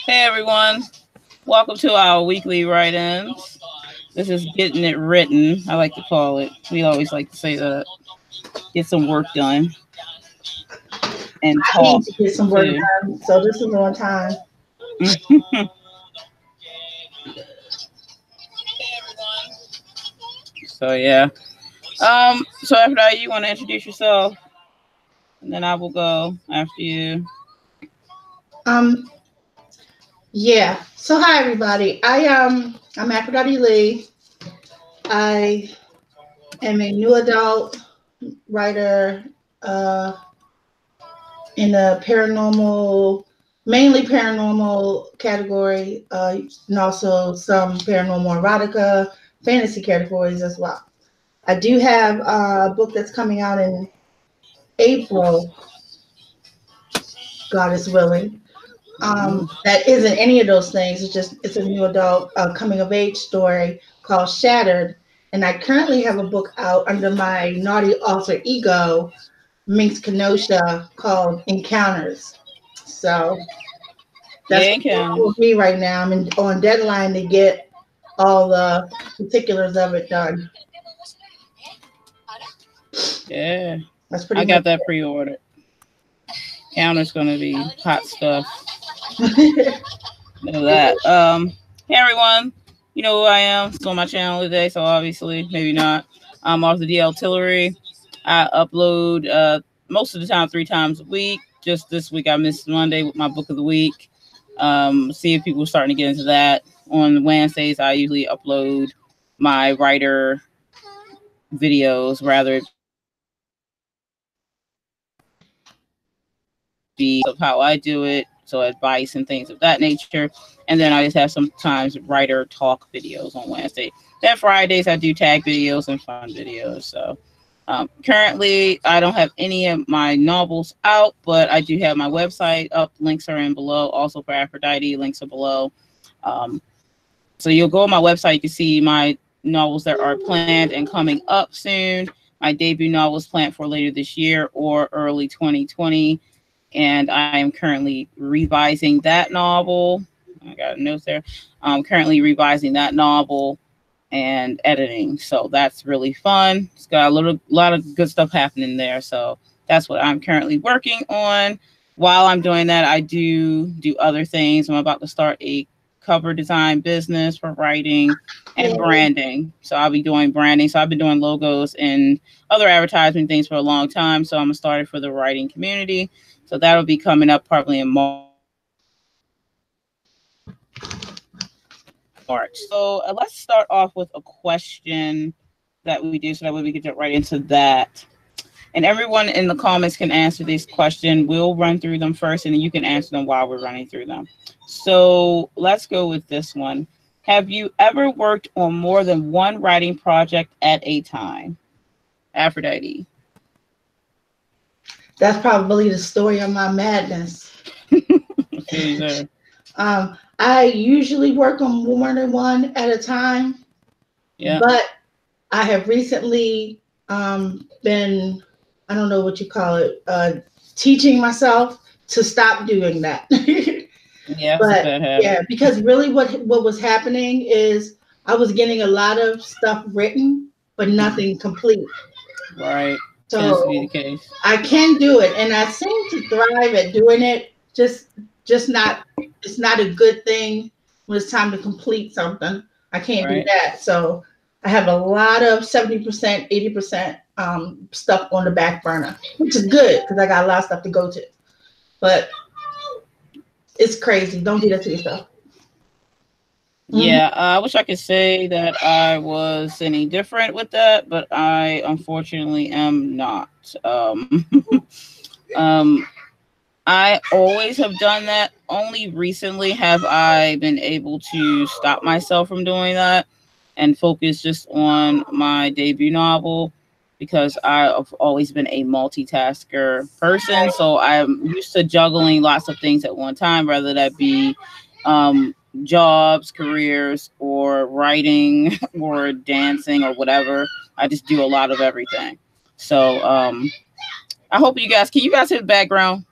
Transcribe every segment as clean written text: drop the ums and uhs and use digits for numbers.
Hey everyone, welcome to our weekly write-ins. This is getting it written, I like to call it. We always like to say that. Get some work done and I need talk to get some work too. done, so this is on time. So yeah. So after that you want to introduce yourself and then I will go after you. Um, yeah. So hi everybody. I'm Aphrodite Lee. I am a new adult writer uh in a paranormal, mainly paranormal category, and also some paranormal erotica, fantasy categories as well. I do have a book that's coming out in April, God is willing. That isn't any of those things. It's a new adult coming of age story called Shattered, and I currently have a book out under my naughty alter ego, Minx Kenosha, called Encounters. So that's Yeah, what's going on encounters. with me right now. On deadline to get all the particulars of it done. Yeah. That's pretty I much got that pre-ordered. Counter's gonna be hot stuff. it. Know that. Hey everyone, you know who I am. It's on my channel today, so obviously maybe not. I'm Arthur DL Tillery. I upload most of the time 3 times a week. Just this week I missed Monday with my book of the week. See if people are starting to get into that. On Wednesdays I usually upload my writer videos, rather it be of how I do it, so advice and things of that nature. And then I just have sometimes writer talk videos on Wednesday. Then Fridays I do tag videos and fun videos. So currently I don't have any of my novels out, but I do have my website up. Links are in below. Also for Aphrodite, links are below. Um, so you'll go on my website, you can see my novels that are planned and coming up soon. My debut novel is planned for later this year or early 2020, and I am currently revising that novel. I got notes there. I'm currently revising that novel and editing, so that's really fun. It's got lot of good stuff happening there. So that's what I'm currently working on. While I'm doing that, I do other things. I'm about to start a cover design business for writing and Yeah. branding. So I'll be doing branding. So I've been doing logos and other advertising things for a long time. So I'm gonna start it for the writing community. So that'll be coming up probably in March. So let's start off with a question that we do so that way we can jump right into that. And everyone in the comments can answer this question. We'll run through them first and then you can answer them while we're running through them. So let's go with this one. Have you ever worked on more than one writing project at a time? Aphrodite. That's probably the story of my madness. I usually work on more than one at a time, Yeah. but I have recently been, I don't know what you call it, teaching myself to stop doing that. Yeah, it's a But bad habit. yeah, because really what was happening is I was getting a lot of stuff written, but nothing complete. Right. Tends to be the So case. I can do it, and I seem to thrive at doing it. Just not. It's not a good thing when it's time to complete something. I can't do Right. that. So I have a lot of 70%, 80% stuff on the back burner, which is good because I got a lot of stuff to go to. But it's crazy. Don't do that to yourself. Mhm. Yeah, I wish I could say that I was any different with that, but I unfortunately am not. Um, I always have done that. Only recently have I been able to stop myself from doing that and focus just on my debut novel because I've always been a multitasker person. So I'm used to juggling lots of things at one time, whether that be jobs, careers, or writing or dancing or whatever. I just do a lot of everything. So I hope you guys can you guys hear the background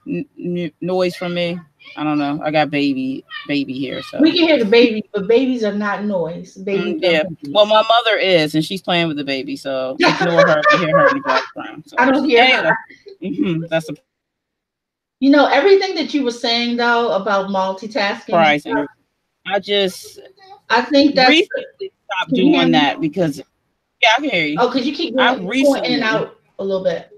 noise from me? I don't know. I got baby here, We so can hear the baby, but babies are not noise. Babies are yeah. Well, babies. my mother is, and she's playing with the baby, so ignore her if you hear her in the background. I So don't hear her. anyway, that's You know, everything that you were saying though about multitasking and surprising. stuff, I just I think that's. recently stopped Can you hear doing me? that because yeah, I can hear you. Oh, because you keep I going in and recently out a little bit.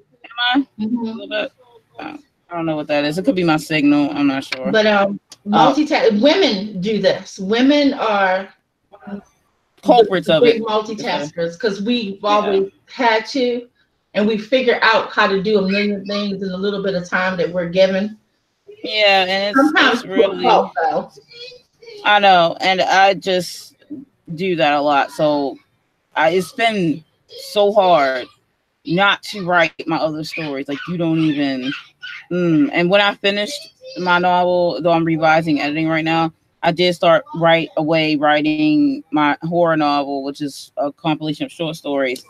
am a Hmm. little bit. I don't know what that is. It could be my signal. I'm not sure. But Uh, multitask women do this. Women are culprits the of it. big You could say. multitaskers because we've Yeah, always had to, and we figure out how to do a million things in a little bit of time that we're given. yeah, and Sometimes it's to a fault, really though. I know, and I just do that a lot. So it's been so hard not to write my other stories. Like you don't even. And when I finished my novel, though I'm revising editing right now, I did start right away writing my horror novel, which is a compilation of short stories.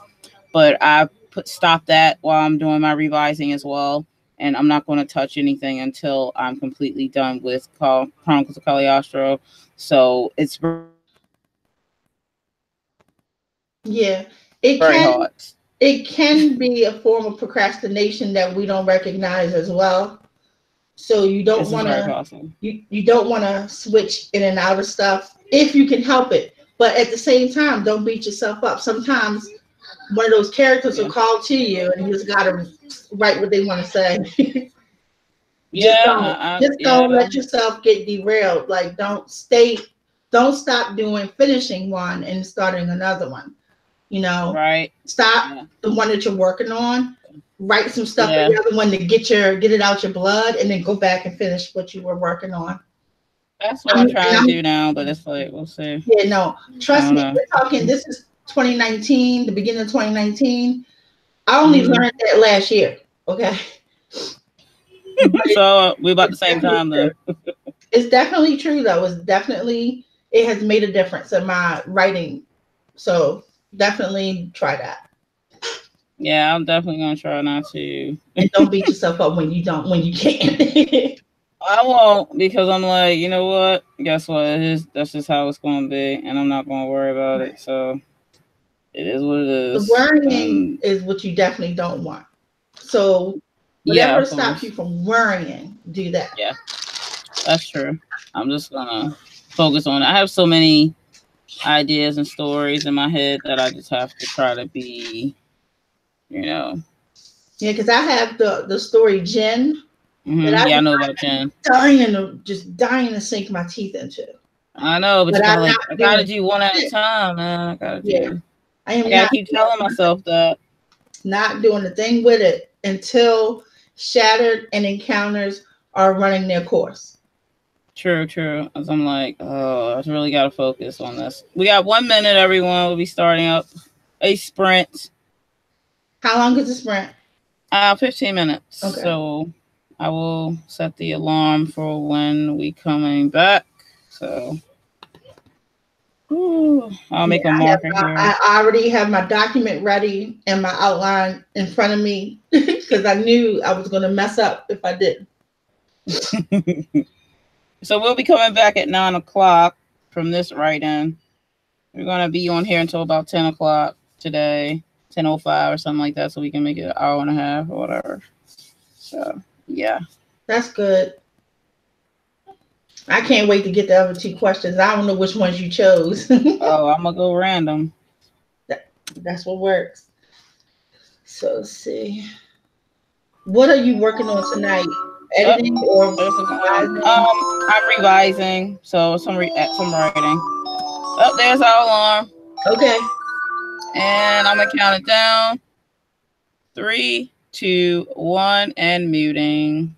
But I stop that while I'm doing my revising as well. And I'm not going to touch anything until I'm completely done with Chronicles of Cagliostro. So it's Yeah, it very can hard. it can be a form of procrastination that we don't recognize as well. So you don't This is want very to possible. you don't want to switch in and out of stuff if you can help it. But at the same time, don't beat yourself up. Sometimes one of those characters will Yeah. call to you, and you just gotta write what they want to say. just don't Yeah. just don't Yeah. let yourself get derailed. Like don't stop doing finishing one and starting another one. You know, Right. stop Yeah. the one that you're working on, write some stuff for Yeah. the other one to get it out your blood, and then go back and finish what you were working on. That's what I'm And trying to I'm do now, but it's like we'll see. Yeah, no, I trust don't me, know. we're talking. This is 2019, the beginning of 2019. I only Mhm. learned that last year. Okay, but So we're about it's the same definitely time true. then. It's definitely true, though. It has made a difference in my writing. So definitely try that, Yeah, I'm definitely gonna try not to. and don't beat yourself up when you can't. I won't because I'm like, you know what? Guess what? That's just how it's gonna be, and I'm not gonna worry about it. Right. So it is what it The is. worrying is what you definitely don't want. So Yeah, whatever of stops you course. from worrying, do that. Yeah, that's true. I'm just gonna focus on it. I have so many ideas and stories in my head that I just have to try to be, you know. Yeah, because I have the story Jen that Yeah, I know about Jen. just dying to sink my teeth into. I know, but But you I'm gotta not I gotta doing do one at a it. time, man. Yeah, I I am gotta not keep telling myself that. not doing a thing with it until Shattered and Encounters are running their course. True, true. As I'm like, oh, I really gotta focus on this. We got 1 minute, everyone. We'll be starting up a sprint. How long is the sprint? 15 minutes. Okay. So I will set the alarm for when we coming back. So I'll Yeah, make a marker here. I already have my document ready and my outline in front of me because I knew I was going to mess up if I didn't. So we'll be coming back at 9 o'clock from this write-in. We're gonna be on here until about 10 o'clock today, 10:05 or something like that, so we can make it an hour and a half or whatever. So yeah. That's good. I can't wait to get the other two questions. I don't know which ones you chose. Oh, I'm gonna go random. That's what works. So let's see. What are you working on tonight? Oh, Editing or there's a revising? I'm revising, so some writing. Oh, there's our alarm, Okay. and I'm gonna count it down. 3, 2, 1, and muting.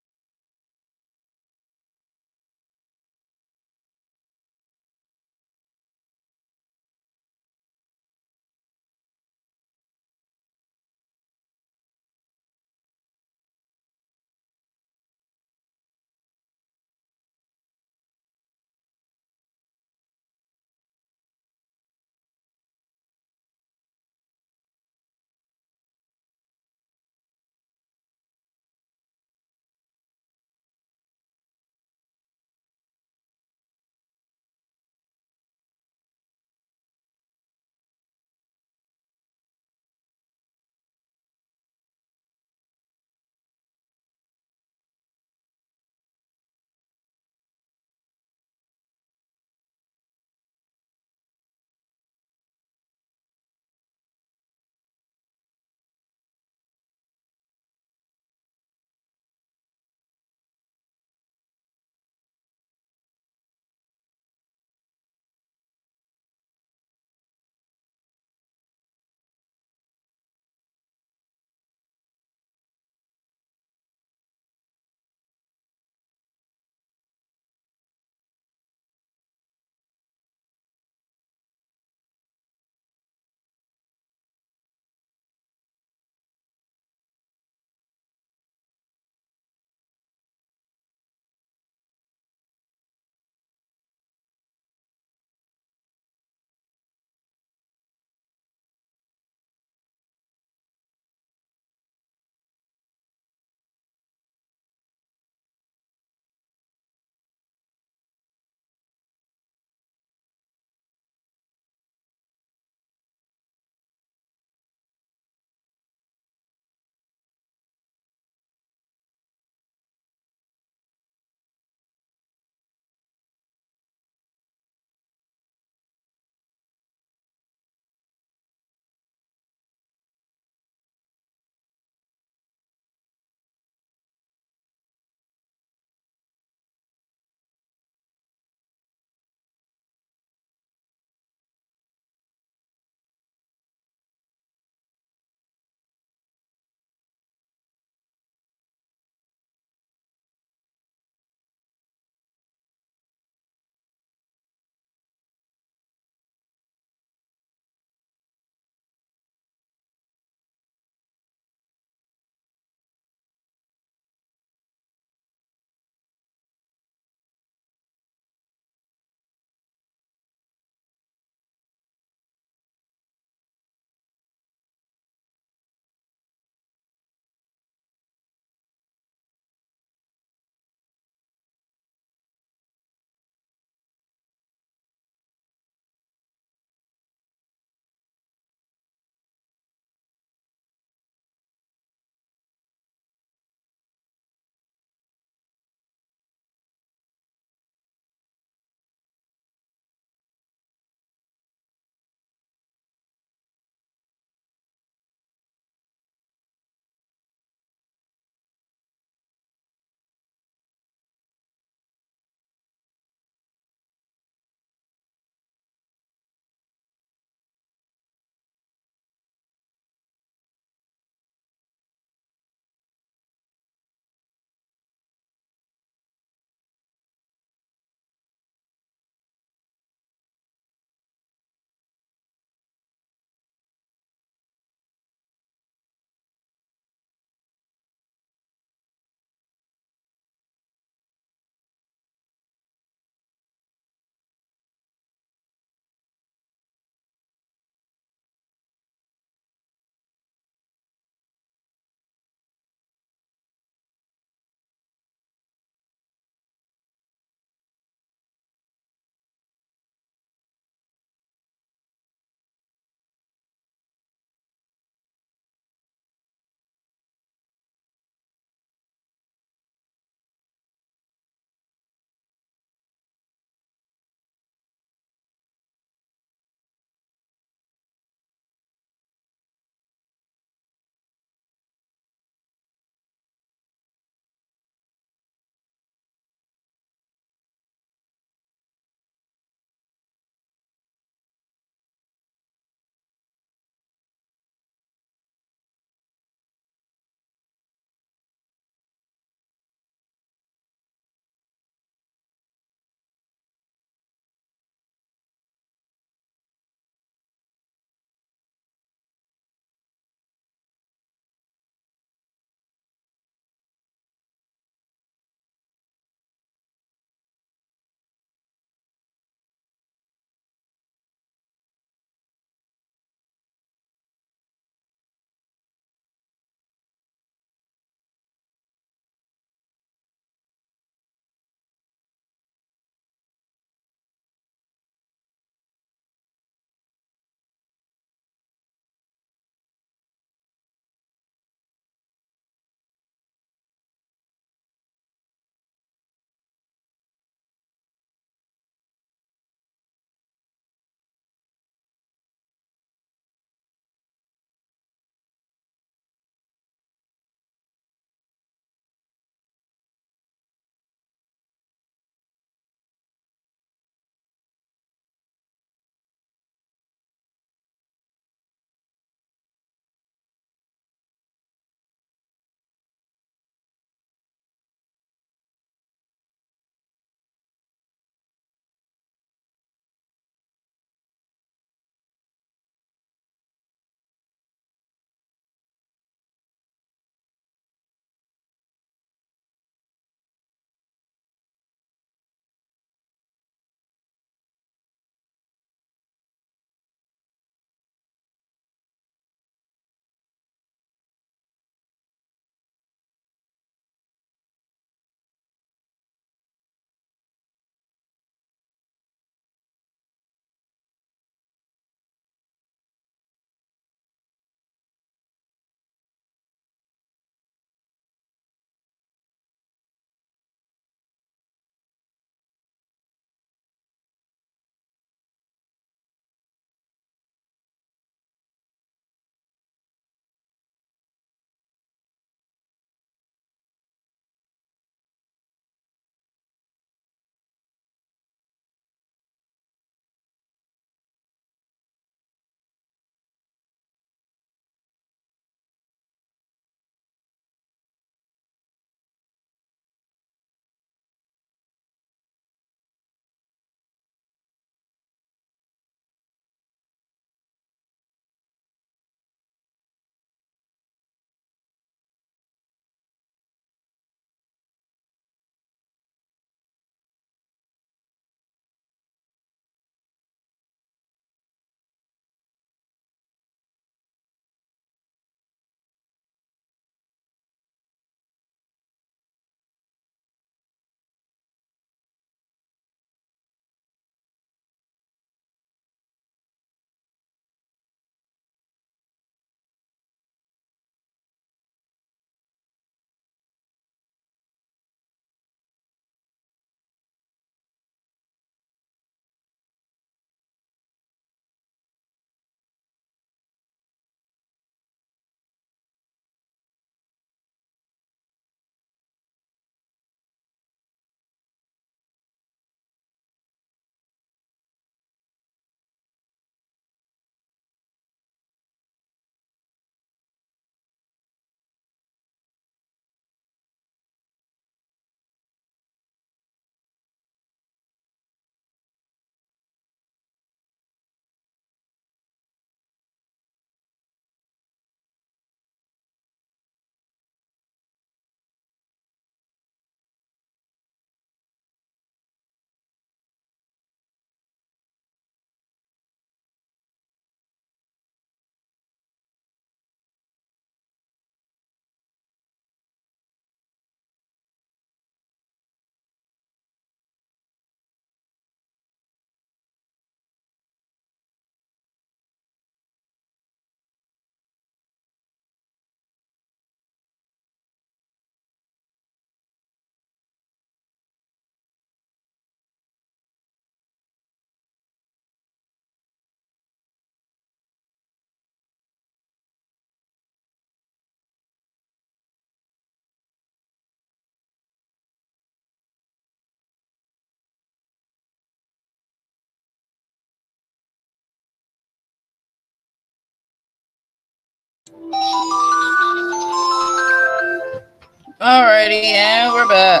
Alrighty, and we're back.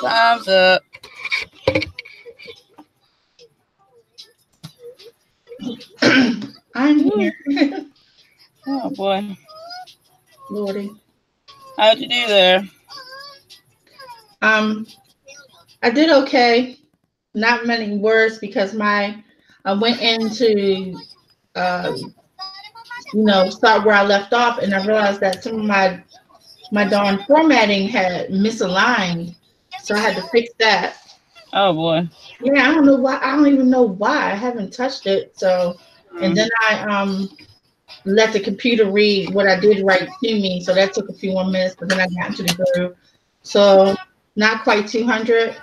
Time's up. I'm here. Oh boy. Lordy. How'd you do there? I did okay. Not many words because I went into start where I left off, and I realized that some of my darn formatting had misaligned, so I had to fix that. Oh boy. Yeah, I don't know why. I don't even know why. I haven't touched it. So, and then I let the computer read what I did write to me. So that took a few more minutes, but then I got into the groove. So not quite 200.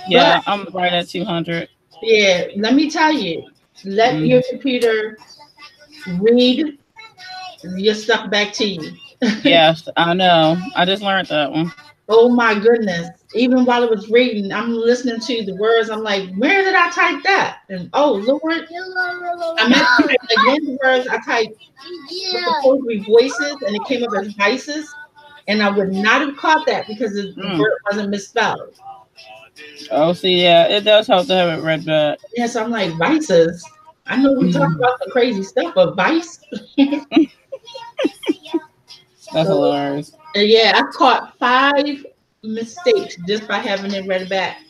Yeah, I'm right at 200. Yeah, let me tell you, let your computer read your stuff back to you. Yes, I know. I just learned that one. Oh my goodness. Even while it was reading, I'm listening to the words. I'm like, where did I type that? And oh Lord, I meant to type again the words I typed were supposed to be voices and it came up as vices. And I would not have caught that because the word wasn't misspelled. Oh, see, yeah, it does help to have it read back. Yes, I'm like, vices. I know we talk about the crazy stuff, but vice. That's hilarious. Yeah, I caught 5 mistakes just by having it read back.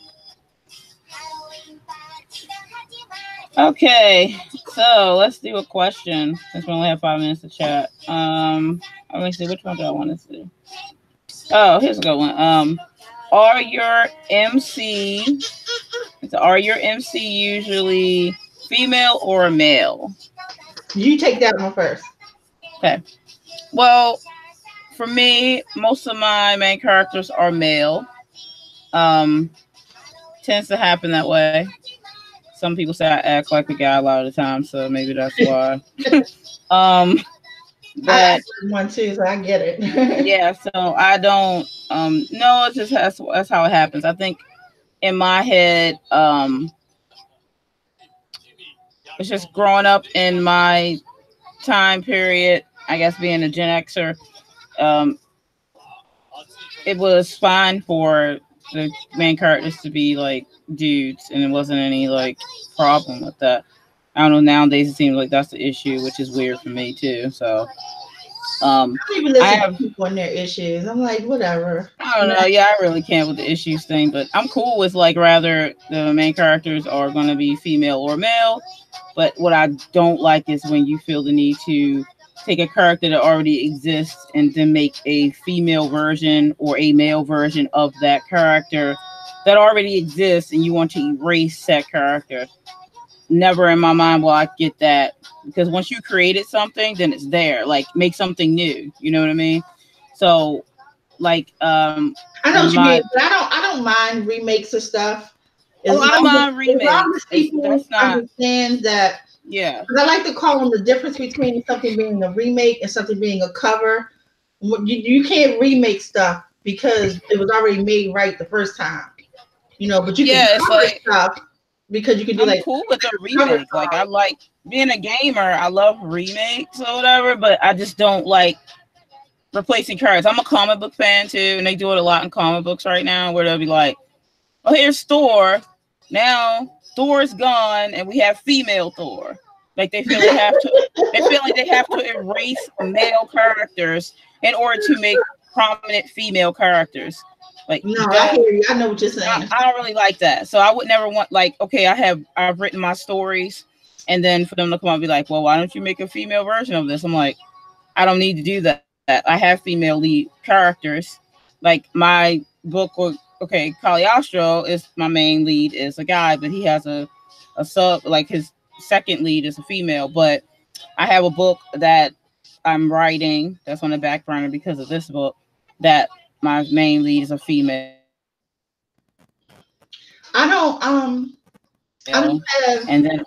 Okay, so let's do a question since we only have 5 minutes to chat. Let me see, which one do I want to see? Oh, here's a good one. Are your MC usually female or male? You take that one first. Okay. Well, for me, most of my main characters are male. Tends to happen that way. Some people say I act like a guy a lot of the time, so maybe that's why. But one too, so I get it. Yeah, so I don't no, it's just that's how it happens. I think in my head, it's just growing up in my time period, I guess being a Gen Xer, it was fine for the main characters to be like dudes, and it wasn't any like problem with that. I don't know. Nowadays, it seems like that's the issue, which is weird for me too. So, I don't even listen to people and their issues. I'm like, whatever. I don't know. Yeah, I really can't with the issues thing, but I'm cool with like rather the main characters are going to be female or male. But what I don't like is when you feel the need to take a character that already exists and then make a female version or a male version of that character that already exists, and you want to erase that character. Never in my mind will I get that, because once you created something, then it's there. Like, make something new. You know what I mean? So, like, I know what you mean, but I don't mind remakes of stuff. I don't mind remakes. As long as people understand that. Yeah. I like to call them the difference between something being a remake and something being a cover. You can't remake stuff because it was already made right the first time. But you can cover stuff because you can do I'm cool with a remake. Like, I like being a gamer. I love remakes or whatever, but I just don't like replacing characters. I'm a comic book fan too, and they do it a lot in comic books right now, where they'll be like, "Oh, here's Thor. Now Thor's gone, and we have female Thor." Like they feel they have to. They feel like they have to erase male characters in order to make prominent female characters. Like, no, I hear you. I know what you're saying. I don't really like that. So I would never want, like, okay, I've written my stories, and then for them to come out and be like, "Well, why don't you make a female version of this?" I'm like, I don't need to do that. I have female lead characters. Like my book, okay, Cagliostro is my main lead is a guy, but he has a sub, like his second lead is a female. But I have a book that I'm writing that's on the back burner because of this book, that my main lead is a female. I don't have, and then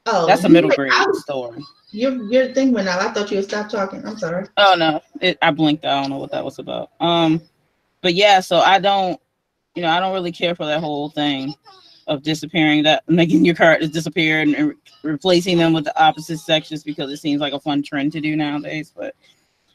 that's a middle grade story. Your thing went out. I thought you would stop talking. I'm sorry. Oh no, I blinked. I don't know what that was about. But yeah, so I don't really care for that whole thing. of disappearing, that making your characters disappear and replacing them with the opposite sexes, because it seems like a fun trend to do nowadays. But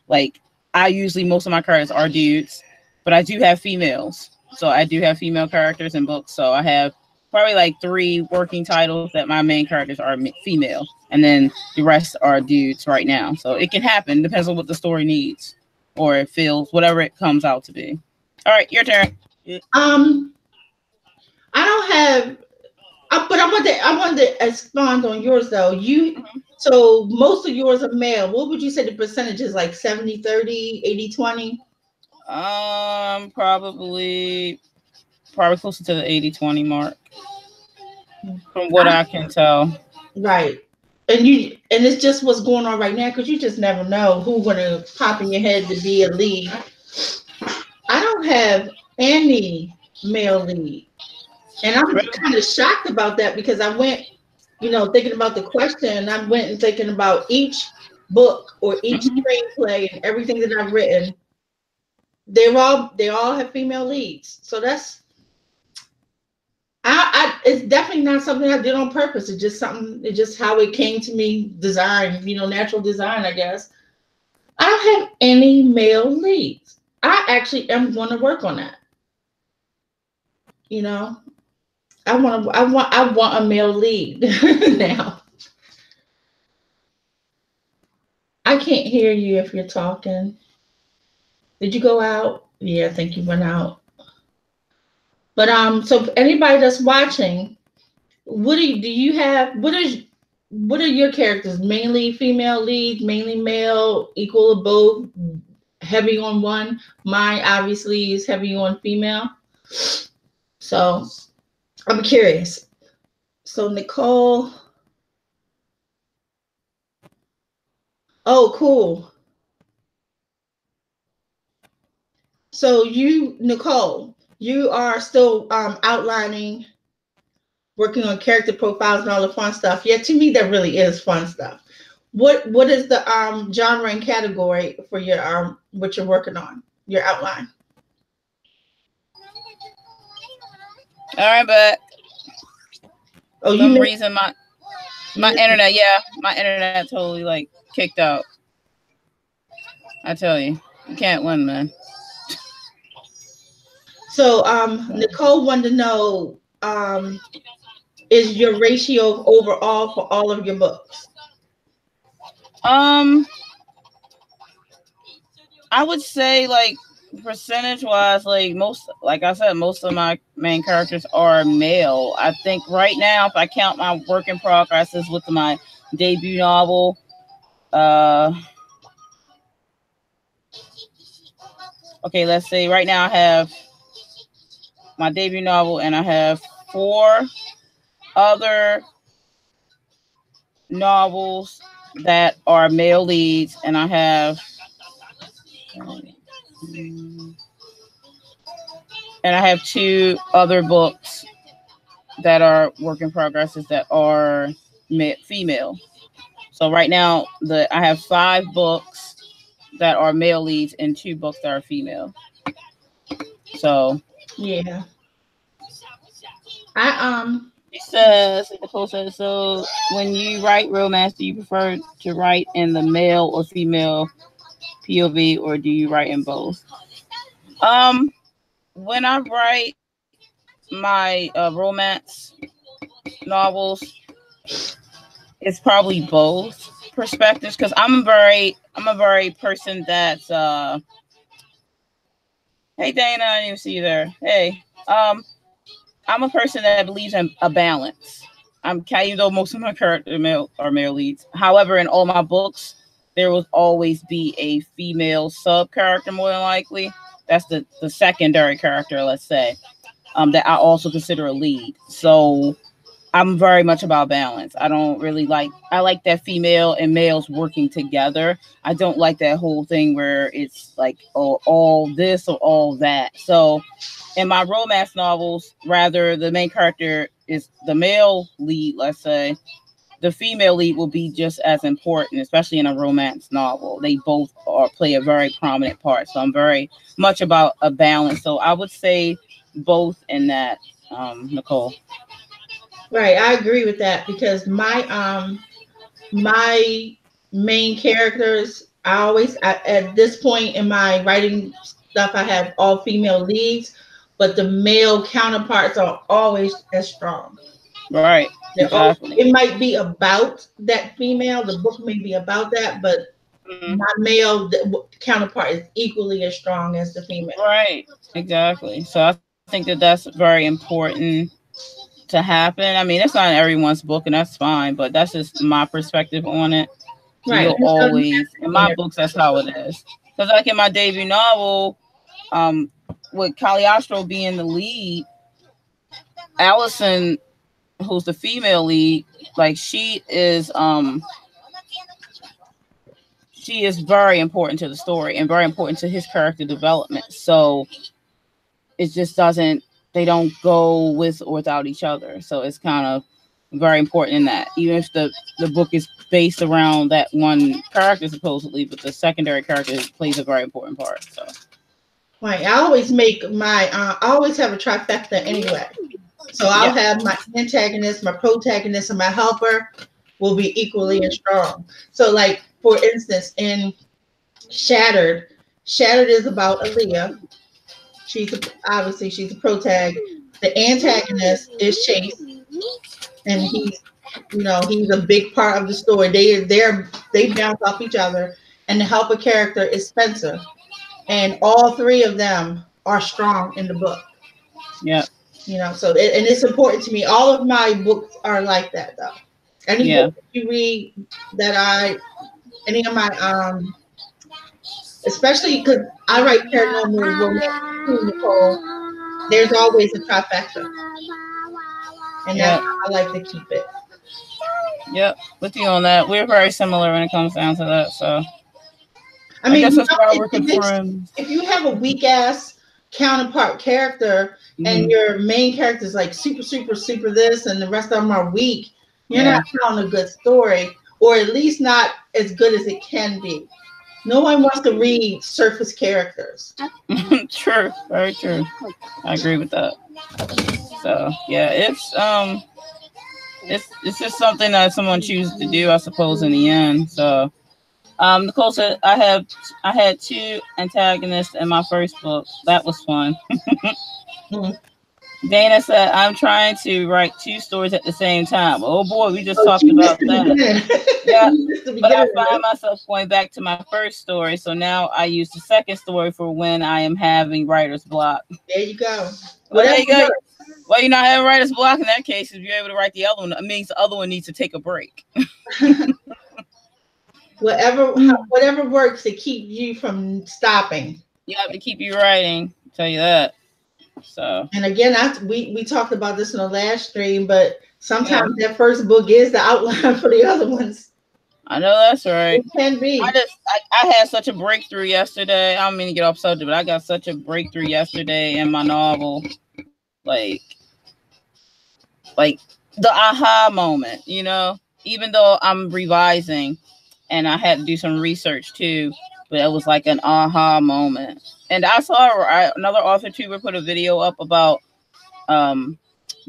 like, I usually, most of my characters are dudes, but I do have females. So I do have female characters in books. So I have probably like 3 working titles that my main characters are female, and then the rest are dudes right now. So it can happen, depends on what the story needs, or it feels, whatever it comes out to be. All right, your turn. I don't have, but I want to expand on yours though. So most of yours are male. What would you say the percentage is, like 70-30, 80-20? Probably closer to the 80-20 mark, from what I can tell. Right. And it's just what's going on right now, because you just never know who's gonna pop in your head to be a lead. I don't have any male lead. And I'm kind of shocked about that, because I went, thinking about the question, and I went and thinking about each book or each screenplay and everything that I've written. They all have female leads. So that's, it's definitely not something I did on purpose. It's just how it came to me, design, natural design, I guess. I don't have any male leads. I actually am going to work on that. I want a male lead now. I can't hear you if you're talking. Did you go out? Yeah, I think you went out. But so anybody that's watching, what are your characters? Mainly female lead, mainly male, equal or both, heavy on one? Mine obviously is heavy on female. So I'm curious. So Nicole. Oh, cool. So Nicole, you are still outlining, working on character profiles and all the fun stuff. Yeah, to me that really is fun stuff. What is the genre and category for your what you're working on, your outline? All right, but for some reason my internet totally like kicked out. I tell you can't win, man. So Nicole wanted to know, is your ratio overall for all of your books? I would say, like, percentage wise, like I said, most of my main characters are male. I think right now, if I count my work in progresses with my debut novel, okay, let's see, right now I have my debut novel and I have 4 other novels that are male leads, and I have and I have 2 other books that are work in progresses that are female. So right now, I have 5 books that are male leads and 2 books that are female. So yeah, Nicole says, so when you write romance, do you prefer to write in the male or female POV, or do you write in both? When I write my romance novels, it's probably both perspectives, because I'm a very person that's hey Dana, I didn't even see you there. Hey, I'm a person that believes in a balance. Even though most of my characters are male leads. However, in all my books, there will always be a female sub character, more than likely. That's the secondary character, let's say, that I also consider a lead. So I'm very much about balance. I like that female and males working together. I don't like that whole thing where it's like, oh, all this or all that. So in my romance novels, rather the main character is the male lead, let's say, the female lead will be just as important, especially in a romance novel. They both play a very prominent part. So I'm very much about a balance. So I would say both in that, Nicole. Right, I agree with that because my main characters, at this point in my writing stuff, I have all female leads, but the male counterparts are always as strong. Right. Exactly. It might be about that female, the book may be about that, but Mhm. my male counterpart is equally as strong as the female. Right. Exactly. So I think that that's very important to happen. I mean, it's not everyone's book, and that's fine, but that's just my perspective on it. So Right. you'll always, in my books, that's how it is. Because like in my debut novel, um, with Cagliostro being the lead, Allison, who's the female lead, like she is very important to the story and very important to his character development. So it just doesn't, they don't go with or without each other. So it's kind of very important in that, even if the book is based around that one character supposedly, but the secondary character plays a very important part. So Right. I always have a trifecta anyway. So I'll yeah. have my antagonist, my protagonist, and my helper will be equally as strong. So, like for instance, in Shattered, Shattered is about Aaliyah. Obviously she's a protag. The antagonist is Chase, and he's a big part of the story. They bounce off each other, and the helper character is Spencer, and all three of them are strong in the book. Yeah. So and it's important to me. All of my books are like that, though. Any Yeah. book that you read any of my especially because I write paranormal romance too, Nicole. There's always a trifecta, and that's Yeah. how I like to keep it. Yep. With you on that. We're very similar when it comes down to that. So I I mean, guess that's why we're good friends. if you have a weak ass counterpart character and Mhm. your main character is like super, super, super this, and the rest of them are weak, you're Yeah. not telling a good story, or at least not as good as it can be. No one wants to read surface characters. True. Very true. I agree with that. So yeah, it's just something that someone chooses to do, I suppose, in the end. So Nicole said I had two antagonists in my first book. That was fun. Mhm. Dana said I'm trying to write two stories at the same time. Oh boy, we just Oh, talked you missed about the that. beginning. Yeah. You missed the But I beginning. find myself going back to my first story. So now I use the second story for when I am having writer's block. There you go. Well, there Whatever you go. works. Well, you're not having writer's block in that case. If you're able to write the other one, it means the other one needs to take a break. Whatever works to keep you from stopping. You have to keep you writing. I'll tell you that. So And again, we talked about this in the last stream, but yeah, sometimes that first book is the outline for the other ones. I know that's right. It can be. I had such a breakthrough yesterday. I don't mean to get off subject, but I got such a breakthrough yesterday in my novel. Like the aha moment, even though I'm revising and I had to do some research too, but it was like an aha moment. And I saw another author tuber put a video up about um,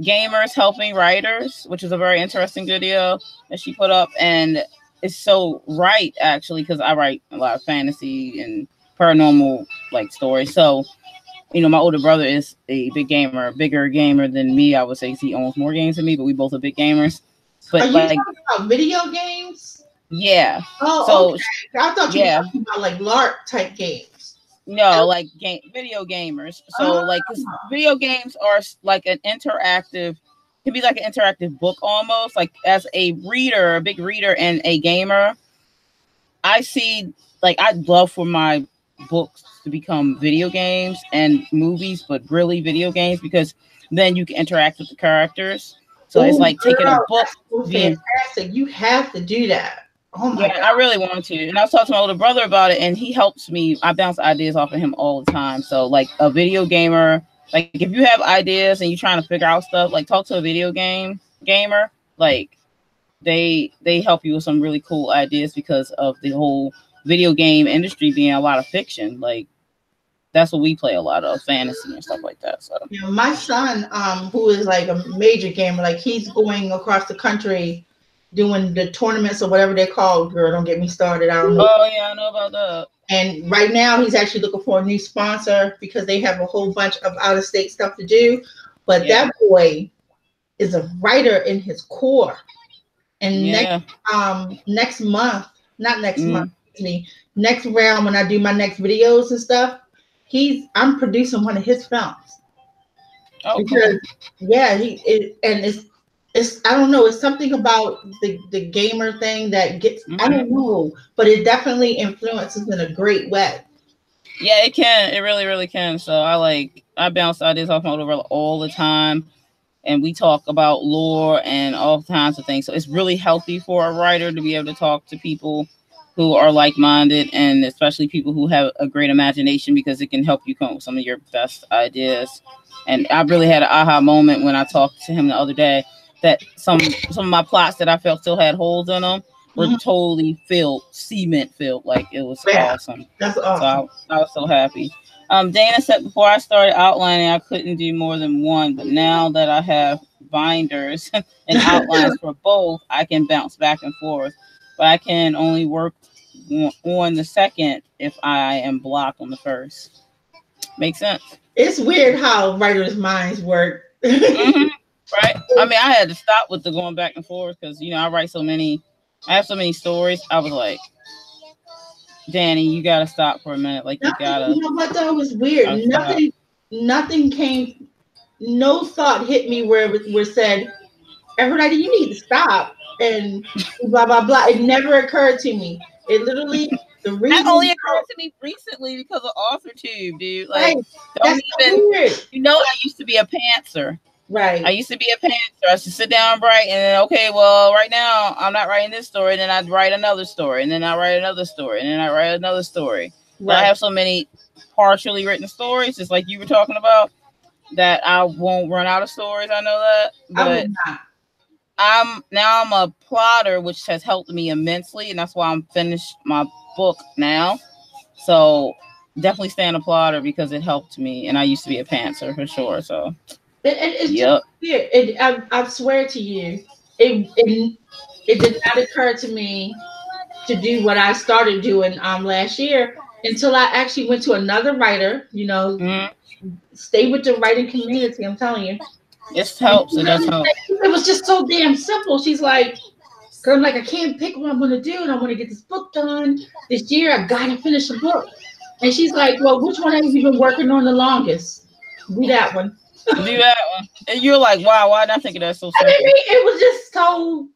gamers helping writers, which is a very interesting video that she put up. And it's so right, actually, because I write a lot of fantasy and paranormal like stories. So my older brother is a bigger gamer than me. I would say he owns more games than me, but we both are big gamers. Are But you like, talking about video games? yeah. Oh, So okay. I thought you were yeah, talking about like LARP type games. no, like video gamers. So Oh, like, 'cause video games are like an interactive, can be like an interactive book almost. Like as a reader, a big reader and a gamer, I see like I'd love for my books to become video games and movies, but really video games because then you can interact with the characters. So it's oh, like taking a girl, book. that's so Being, fantastic. You have to do that. Oh my yeah, God. I really want to. And I was talking to my older brother about it, and he helps me. I bounce ideas off of him all the time. So like a video gamer, like if you have ideas and you're trying to figure out stuff, like talk to a video game gamer. Like they help you with some really cool ideas because of the whole video game industry being a lot of fiction. Like that's what we play a lot of, fantasy and stuff like that. So You know, my son, who is like a major gamer, like he's going across the country doing the tournaments or whatever they're called. Girl, don't get me started. I don't know. oh yeah, I know about that. And right now he's actually looking for a new sponsor because they have a whole bunch of out of state stuff to do. But Yeah. that boy is a writer in his core. And Yeah. next month, not next month, excuse me, next round when I do my next videos and stuff, I'm producing one of his films. Oh, Because cool. yeah, it's I don't know, it's something about the gamer thing that gets I don't know, but it definitely influences in a great way. Yeah, it can. It really, really can. So I bounce ideas off my over all the time, and we talk about lore and all kinds of things. So it's really healthy for a writer to be able to talk to people who are like-minded, and especially people who have a great imagination, because it can help you come up with some of your best ideas. And I really had an aha moment when I talked to him the other day that some of my plots that I felt still had holes in them were totally cement filled. Like, it was awesome. That's awesome. So I was so happy. Dana said before I started outlining, I couldn't do more than one, but now that I have binders and outlines for both, I can bounce back and forth. But I can only work on the second if I am blocked on the first. Makes sense. It's weird how writers' minds work. Right? I mean, I had to stop with the going back and forth because, I have so many stories. I was like, Danny, you gotta stop for a minute. Like, you gotta. You know what though? It was weird. Nothing came. No thought hit me where said, Aphrodite, you need to stop and blah blah blah. It never occurred to me. It literally that only occurred to me recently because of AuthorTube, dude. Like, that's so weird. I used to be a pantser. Right. I used to be a pantser. I used to sit down and write, and then, okay, well, right now I'm not writing this story. And then I'd write another story, and then I write another story, and then I write another story. Right. I have so many partially written stories, just like you were talking about, that I won't run out of stories. I know that, but I'm a plotter, which has helped me immensely, and that's why I'm finished my book now. So definitely staying a plotter because it helped me, and I used to be a pantser for sure. So. It's just weird. I swear to you, it did not occur to me to do what I started doing last year until I actually went to another writer. Stay with the writing community. I'm telling you, it helps. It does help. It was just so damn simple. She's like, girl, I'm like, I can't pick what I'm gonna do, and I want to get this book done this year. I gotta finish the book. And she's like, well, which one have you been working on the longest? Do that one. Do that one. And you're like, wow, why did I think of that so simple? I mean, it was just so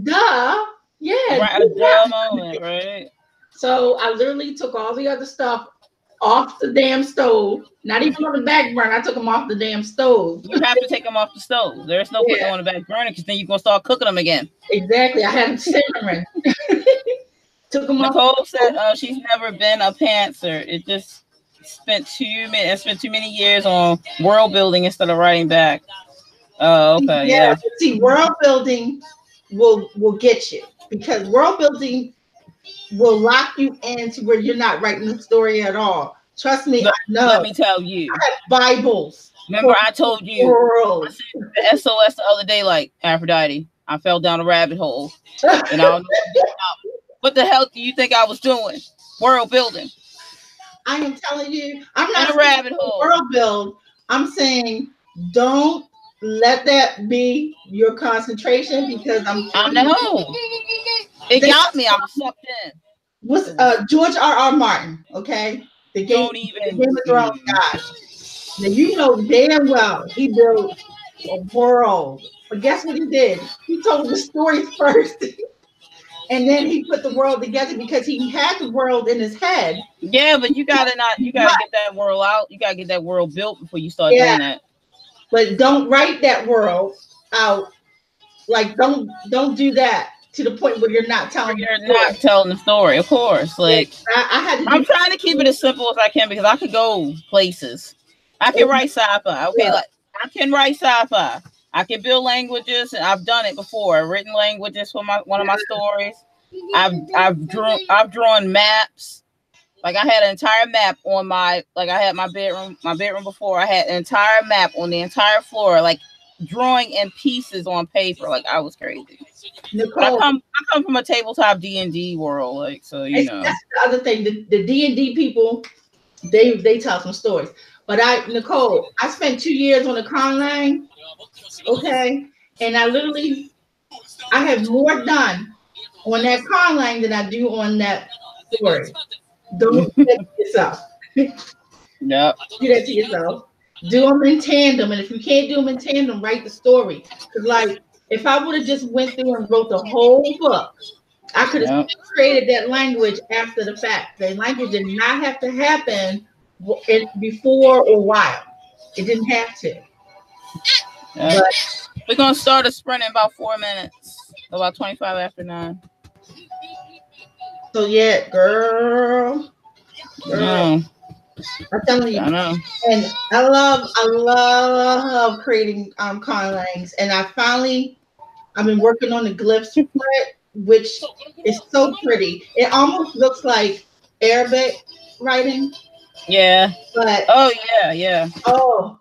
duh. Yeah. Right, a duh moment, right? So I literally took all the other stuff off the damn stove. Not even on the back burner. I took them off the damn stove. You have to take them off the stove. There's no putting them on the back burner because then you're going to start cooking them again. Exactly. I had them simmering. Took them off. Nicole said she's never been a pantser. It just spent too many years on world building instead of writing back. Oh, okay. Yeah. See, world building will get you because world building will lock you into where you're not writing the story at all. Trust me, I know. Let me tell you. I have Bibles. Remember, I told you I said the SOS the other day, like, Aphrodite, I fell down a rabbit hole. And I don't know what the hell do you think I was doing? World building. I am telling you, I'm not in a rabbit hole. World build. I'm saying don't let that be your concentration because I know. It got me. I was sucked in. Was George R.R. Martin, okay? The Game of Thrones guy. Now you know damn well he built a world. But guess what he did? He told the story first. And then he put the world together because he had the world in his head. Yeah, but you gotta get that world out. You gotta get that world built before you start doing that. But don't write that world out. Like don't do that to the point where you're not telling the story. Of course. Like I'm trying to keep it as simple as I can because I could go places. I can write sci-fi. Okay, like I can write sci-fi. I can build languages, and I've done it before. I've written languages for one of my stories. I've drawn maps. Like I had an entire map on my, like I had my bedroom before. I had an entire map on the entire floor, like drawing in pieces on paper. Like I was crazy. But Nicole, I come from a tabletop D&D world, like, so you know. that's the other thing. The D&D people, they tell some stories. But Nicole, I spent 2 years on the con line, okay, and I have more done on that con line than I do on that story. Don't do that to yourself. Yep. Do that to yourself. Do them in tandem, and if you can't do them in tandem, write the story. Because like, if I would have just went through and wrote the whole book, I could have Yep. created that language after the fact. The language did not have to happen before or while. It didn't have to. Yep. But We're gonna start a sprint in about 4 minutes, about 25 after 9. so yeah, girl. No, I'm telling you, I know. and I love creating conlangs, and I've been working on the glyphs for it, which is so pretty. It almost looks like Arabic writing. Yeah. But Oh yeah.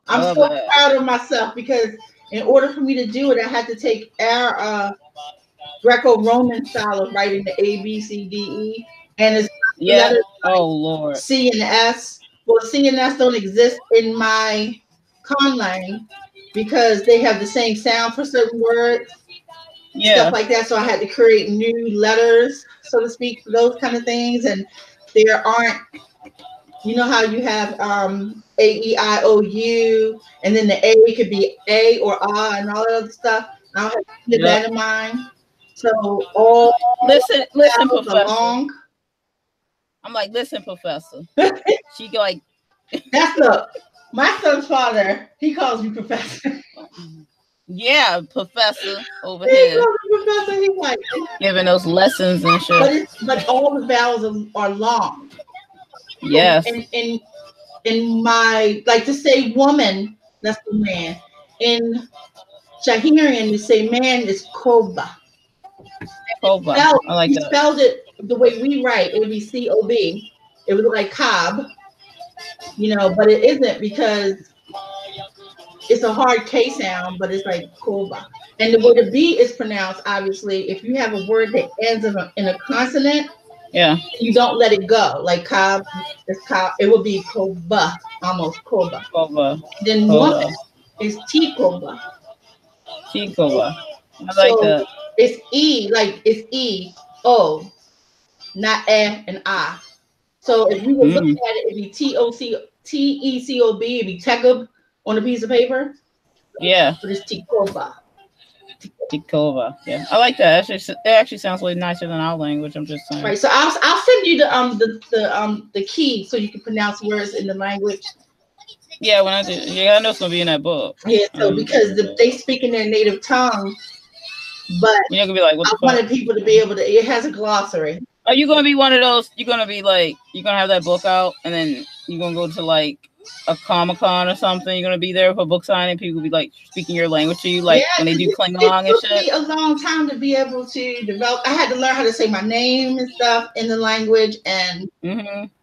I'm so proud of myself because in order for me to do it, I had to take our Greco-Roman style of writing the A, B, C, D, E, and it's letters like Lord. C and S. Well, C and S don't exist in my conlang because they have the same sound for certain words, stuff like that. So I had to create new letters, so to speak, for those kind of things. And there aren't, you know how you have A-E-I-O-U, and then the A could be A or A and all that other stuff. I don't have to keep that in mind. So all listen, Professor. Along. I'm like, listen, Professor. She go like, look, my son's father, he calls me Professor. Yeah, Professor over here. Professor, he's like giving those lessons and shit. But all the vowels are long. Yes. In my, like, to say woman, that's the man. In Shahirian, to say man is Koba. Koba. I like that. He spelled it the way we write. It would be C-O-B. It would look like Cobb, you know, but it isn't because it's a hard K sound, but it's like Koba. And the way the B is pronounced, obviously, if you have a word that ends in a consonant, yeah, you don't let it go. Like Cobb, it's Cobb. It would be Koba, almost Koba. Then woman is T-Koba. T-Koba. I like that. It's E, like it's E-O, not E and I. So if you would look at it, it'd be T-E-C-O-B, it'd be Tekob on a piece of paper. Yeah. But it's T-Koba. T-Koba. Yeah. I like that. It actually sounds way nicer than our language. I'm just saying. Right. So I'll send you the key so you can pronounce words in the language. Yeah, when I do, I know it's gonna be in that book. Yeah, so because they speak in their native tongue, but you're gonna be like, what the I wanted people to be able to. It has a glossary. Are you gonna be one of those? You're gonna be like, you're gonna have that book out, and then you're gonna go to like a Comic-Con or something. You're gonna be there for book signing. People will be like speaking your language to you, like when they do Klingon and shit. It took me a long time to be able to develop. I had to learn how to say my name and stuff in the language, and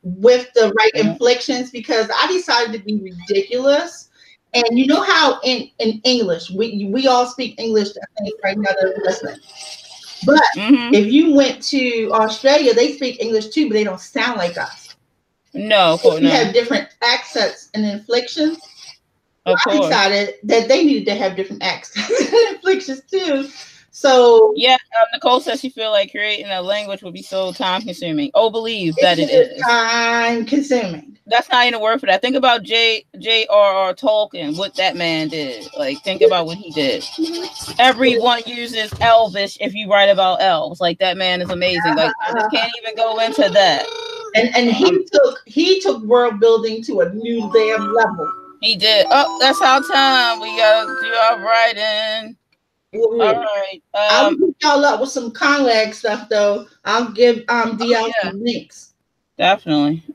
with the right inflections, because I decided to be ridiculous. And you know how in English we all speak English, I think, right now that we're listening. But if you went to Australia, they speak English too, but they don't sound like us. No, you have different accents and inflections. I decided that they needed to have different accents and inflections too. So yeah, Nicole says she feel like creating a language would be so time consuming. Oh, believe that it is time consuming. That's not even a word for that. Think about J.R.R. Tolkien, what that man did. Like, think about what he did. Everyone uses Elvish if you write about elves. Like, that man is amazing. Like, I just can't even go into that. And he took world building to a new damn level. He did. Oh, that's our time. We gotta do our writing. All right. I'll hook y'all up with some Conlag stuff though. I'll give DL some links. Definitely.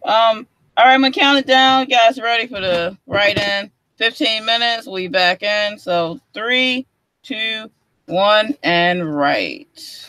All right, I'm gonna count it down. You guys ready for the write-in? 15 minutes. We back in. So 3, 2, 1, and write.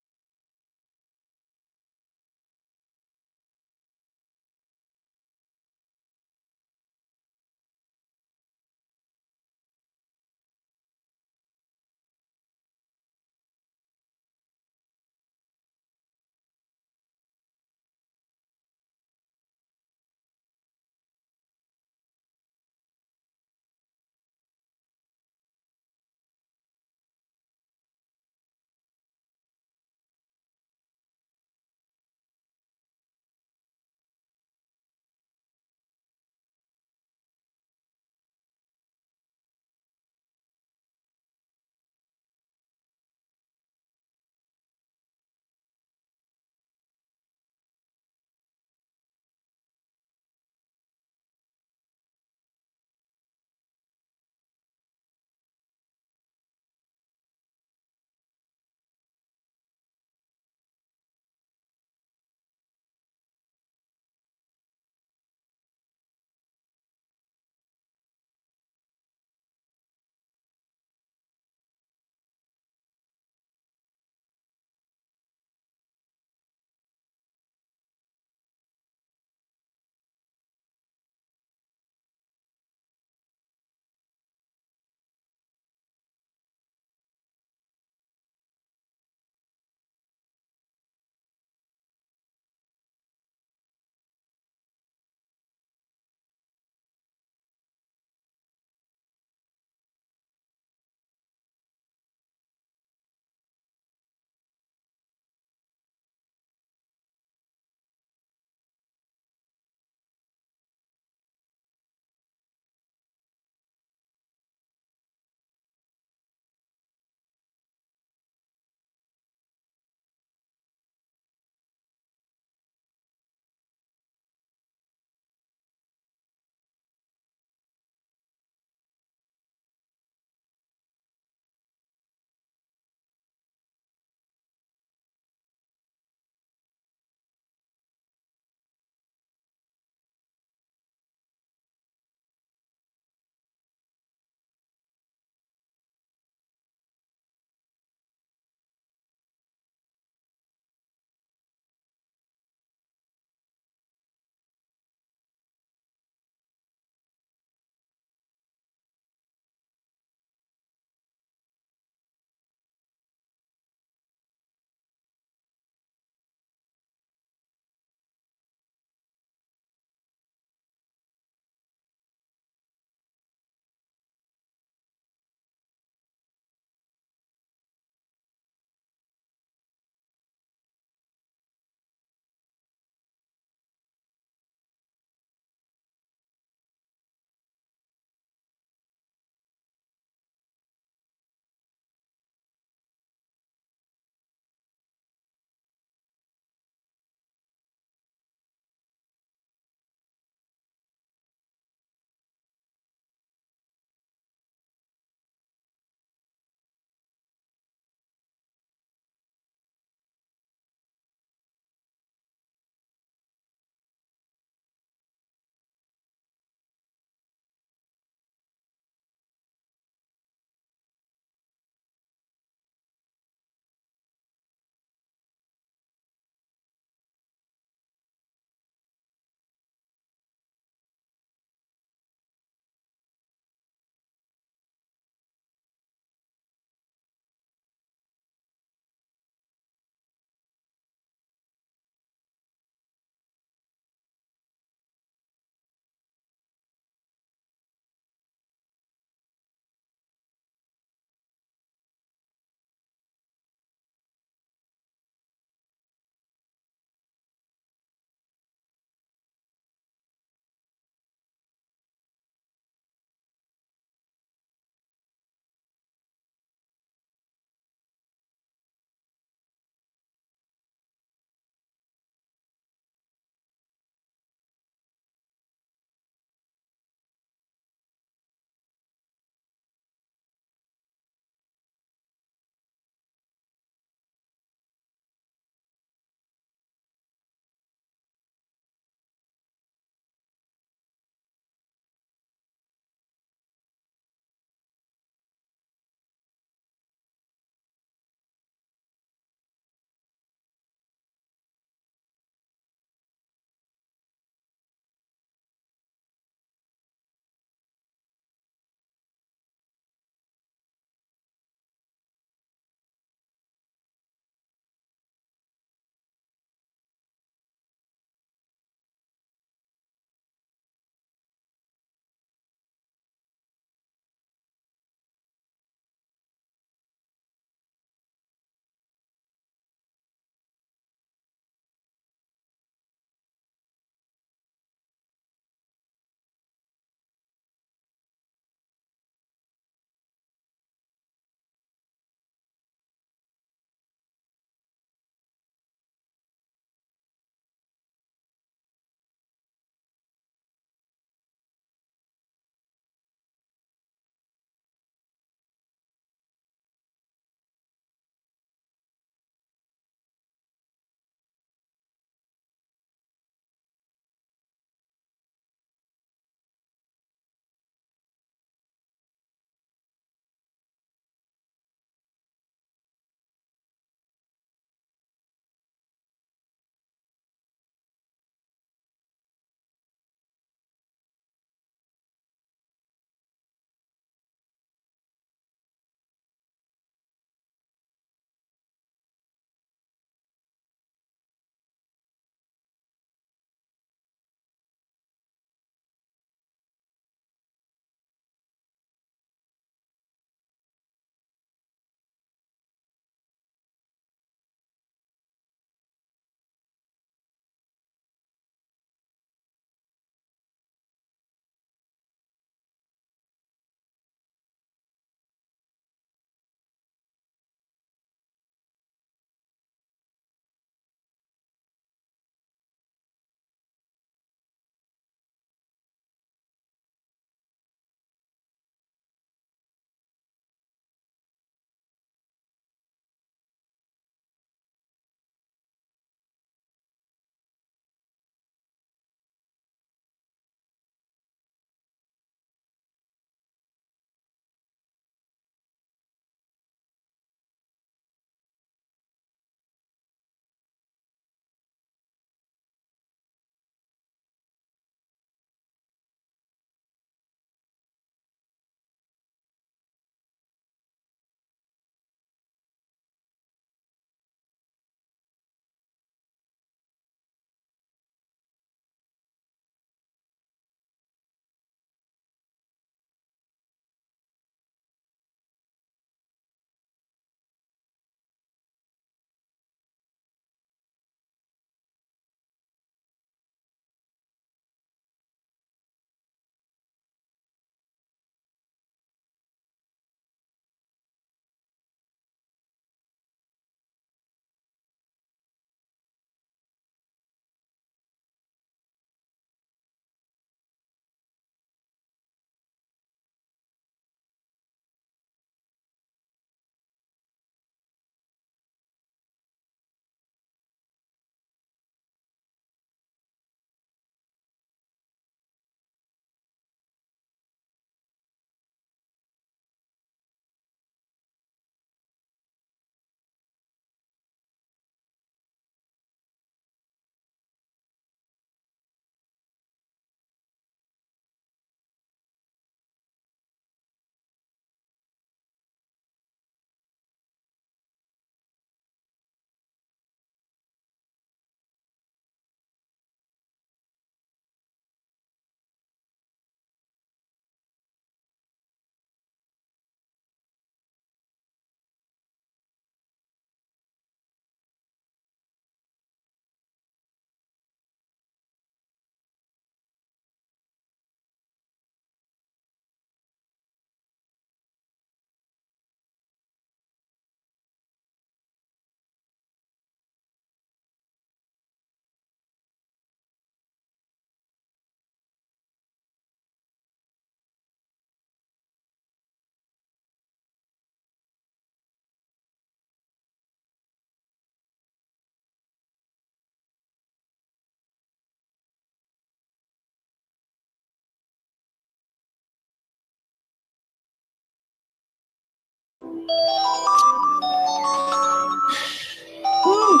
Woo.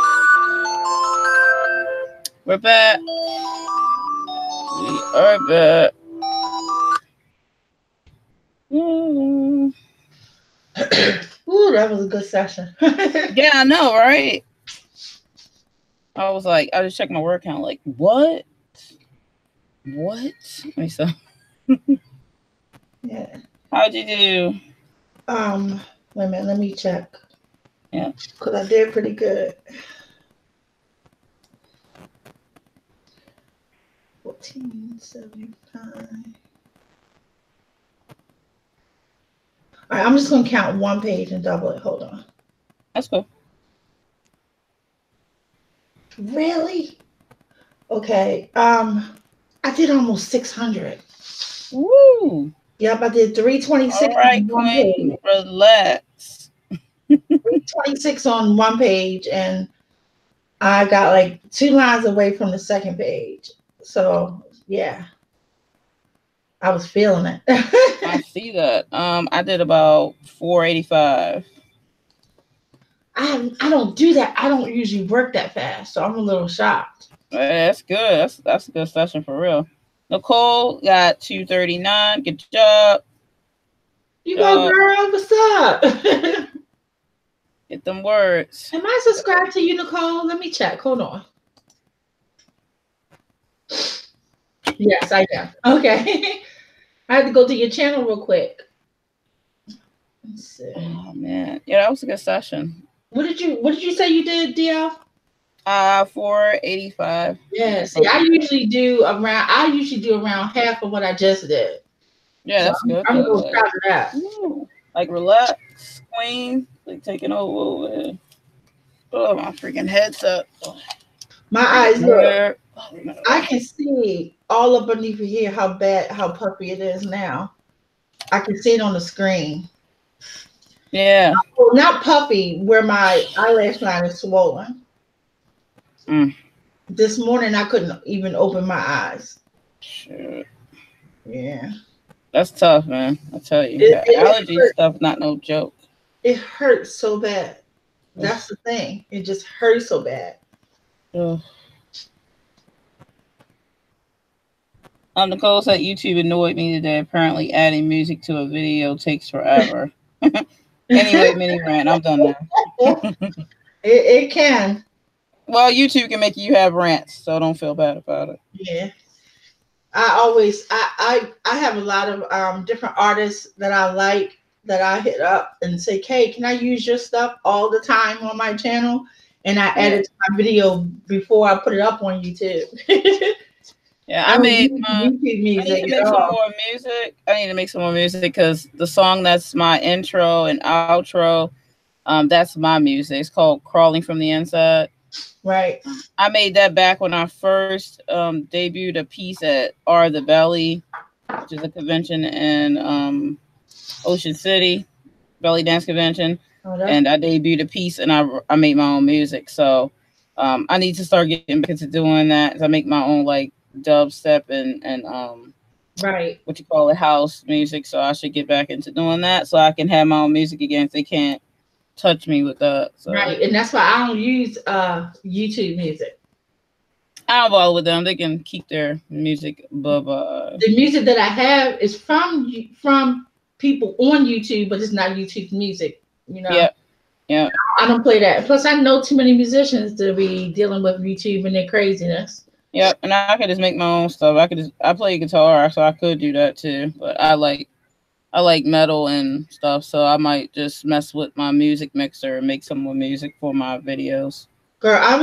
We're back. We are back. Ooh, that was a good session. Yeah, I know, right? I was like, I just checked my word count. Like, what? What? Let me see. Yeah. How'd you do? Wait a minute, let me check. Yeah. Because I did pretty good. 1475. All right, I'm just gonna count one page and double it. Hold on. That's cool. Really? Okay. I did almost 600. Woo! Yep, I did 326 All right, on one Queen, page. relax. 326 on one page, and I got like 2 lines away from the second page. So yeah, I was feeling it. I see that. I did about 485. I don't do that. I don't usually work that fast, so I'm a little shocked. That's good. That's a good session for real. Nicole got 239. Good job. You go, girl. What's up? Get them words. Am I subscribed to you, Nicole? Let me check. Hold on. Yes, I am. Okay. I had to go to your channel real quick. Let's see. Oh man. Yeah, that was a good session. What did you say you did, DL? 485. Yeah, see, I usually do around half of what I just did. Yeah, so that's good. I'm gonna proud of that. Like relax, Queen. Like taking over. Oh, my freaking headset. My eyes look. I can see all up underneath here how puffy it is now. I can see it on the screen. Yeah. Well, not puffy, where my eyelash line is swollen. This morning I couldn't even open my eyes. Shit. Yeah. That's tough, man. I tell you. Allergy stuff, not no joke. It hurts so bad. That's the thing. It just hurts so bad. Nicole said YouTube annoyed me today. Apparently adding music to a video takes forever. Anyway, mini rant. I'm done now. It can. Well, YouTube can make you have rants, so don't feel bad about it. Yeah. I have a lot of different artists that I like that I hit up and say, "Hey, can I use your stuff all the time on my channel?" And I edit my video before I put it up on YouTube. Yeah, I made YouTube music. I need to make some more music. I need to make some more music because the song that's my intro and outro, that's my music. It's called "Crawling from the Inside." Right. I made that back when I first debuted a piece at R the Belly, which is a convention in Ocean City, belly dance convention. And I debuted a piece and I made my own music. So I need to start getting back into doing that. I make my own like dubstep and right, what you call it, house music. So I should get back into doing that so I can have my own music again. They can't touch me with that. So. Right, and that's why I don't use YouTube music. I don't bother with them. They can keep their music. The music that I have is from people on YouTube, but it's not YouTube music. You know. Yeah. I don't play that. Plus, I know too many musicians to be dealing with YouTube and their craziness. Yep, and I could just make my own stuff. I play guitar, so I could do that too. But I like metal and stuff, so I might just mess with my music mixer and make some more music for my videos. Girl, I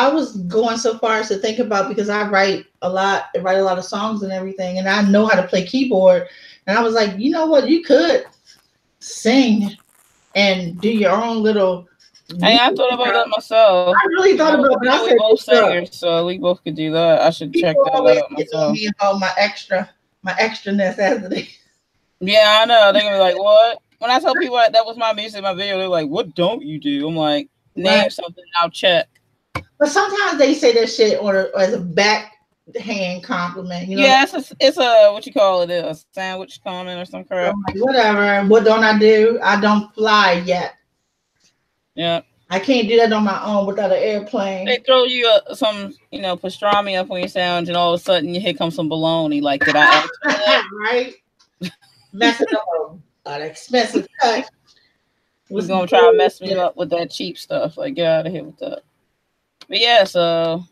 was going so far as to think about, because I write a lot of songs and everything, and I know how to play keyboard. And I was like, you know what, you could sing and do your own little. Hey, I thought about that myself. I really thought about it. We both singers, so we both could do that. I should check that out myself. Me about my extraness as it is. Yeah, I know. They're gonna be like, "What?" When I tell people that was my music, my video, they're like, "What don't you do?" I'm like, "Name something, I'll check." But sometimes they say that shit as a hand compliment. You know, Yeah, it's a what you call it, a sandwich comment or some crap. Whatever. What don't I do? I don't fly yet. Yeah. I can't do that on my own without an airplane. They throw you some, pastrami up on your sandwich, and all of a sudden here comes some bologna. Like, did I ask for that? Right? Messing up an expensive cut. He's gonna try to mess me up with that cheap stuff. Like, get out of here with that. But yeah, so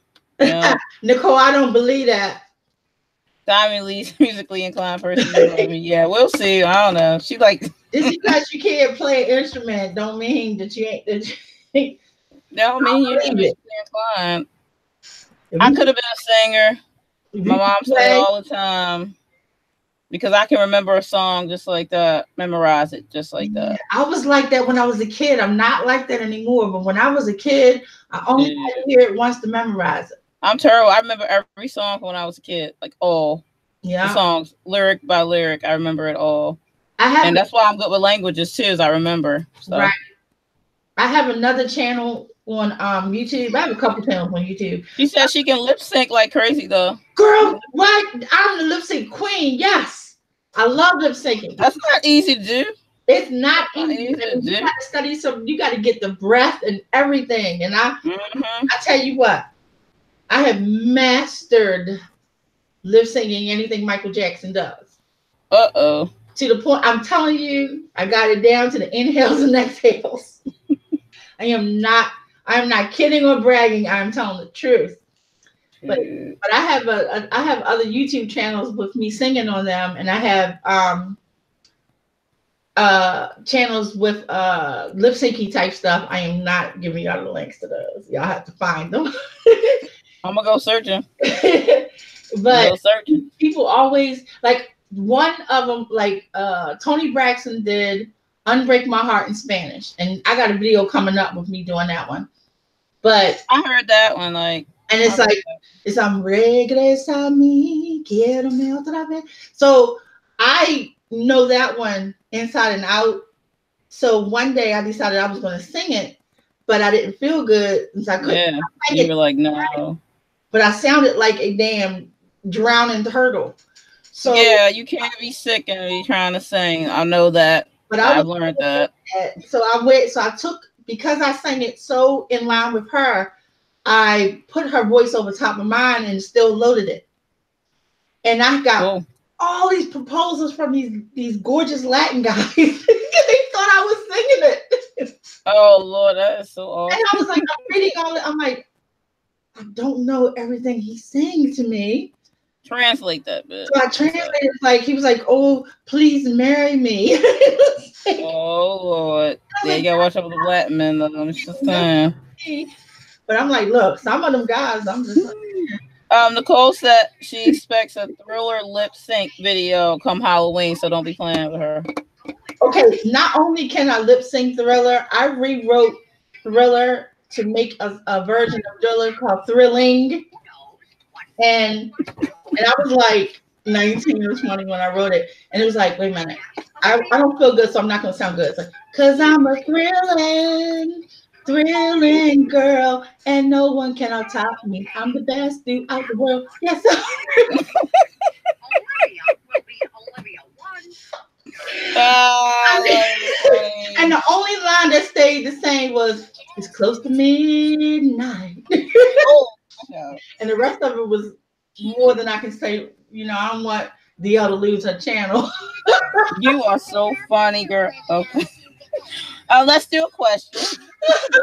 Nicole, I don't believe that. Diamond Lee's musically inclined person. Yeah, we'll see. I don't know. She like just because you can't play an instrument don't mean that you ain't. No, I mean you're musically inclined. I could have been a singer. My mom said it all the time. Because I can remember a song just like that, memorize it just like that. I was like that when I was a kid. I'm not like that anymore. But when I was a kid, I only had to hear it once to memorize it. I'm terrible. I remember every song when I was a kid, like all the songs, lyric by lyric. I remember it all. And that's why I'm good with languages too, as I remember. So. Right. I have another channel on YouTube. I have a couple channels on YouTube. She said she can lip sync like crazy though. Girl, what? I'm the lip sync queen. Yes, I love lip syncing. That's not easy to do. It's not easy. You got to study some. You got to get the breath and everything. And I tell you what, I have mastered lip syncing anything Michael Jackson does. To the point, I'm telling you, I got it down to the inhales and exhales. I am not kidding or bragging. I'm telling the truth. But I have other YouTube channels with me singing on them, and I have channels with lip syncing type stuff. I am not giving y'all the links to those. Y'all have to find them. I'm gonna go searching. But people always like one of them, like Tony Braxton did Unbreak My Heart in Spanish, and I got a video coming up with me doing that one. But I heard that one, like, and it's like it's regresa a mí, quiéreme otra vez. So I know that one inside and out. So one day I decided I was going to sing it, but I didn't feel good, and so I couldn't. Yeah, you were like, no. But I sounded like a damn drowning turtle. So yeah, you can't be sick and be trying to sing. I know that. But I've learned that. So I took, because I sang it so in line with her, I put her voice over top of mine and still loaded it. And I got all these proposals from these gorgeous Latin guys. They thought I was singing it. Oh Lord, that is so awesome. And I was like, I'm reading all it. I'm like, I don't know everything he's saying to me. Translate that bit. So I translated, like, he was like, oh, please marry me. Oh Lord. Yeah, you gotta watch out for the black men though. I'm just saying. But I'm like, look, some of them guys, I'm just like, Nicole said she expects a Thriller lip sync video come Halloween, so don't be playing with her. Okay, not only can I lip sync Thriller, I rewrote Thriller to make a version of Thriller called Thrilling. And I was like 19 or 20 when I wrote it. And it was like, wait a minute. I don't feel good, so I'm not going to sound good. It's like, because I'm a thrilling girl, and no one can top me. I'm the best dude out the world. Yes, sir. And the only line that stayed the same was, it's close to midnight. And the rest of it was more than I can say. You know, I don't want DL to lose her channel. You are so funny, girl. Okay. Let's do a question.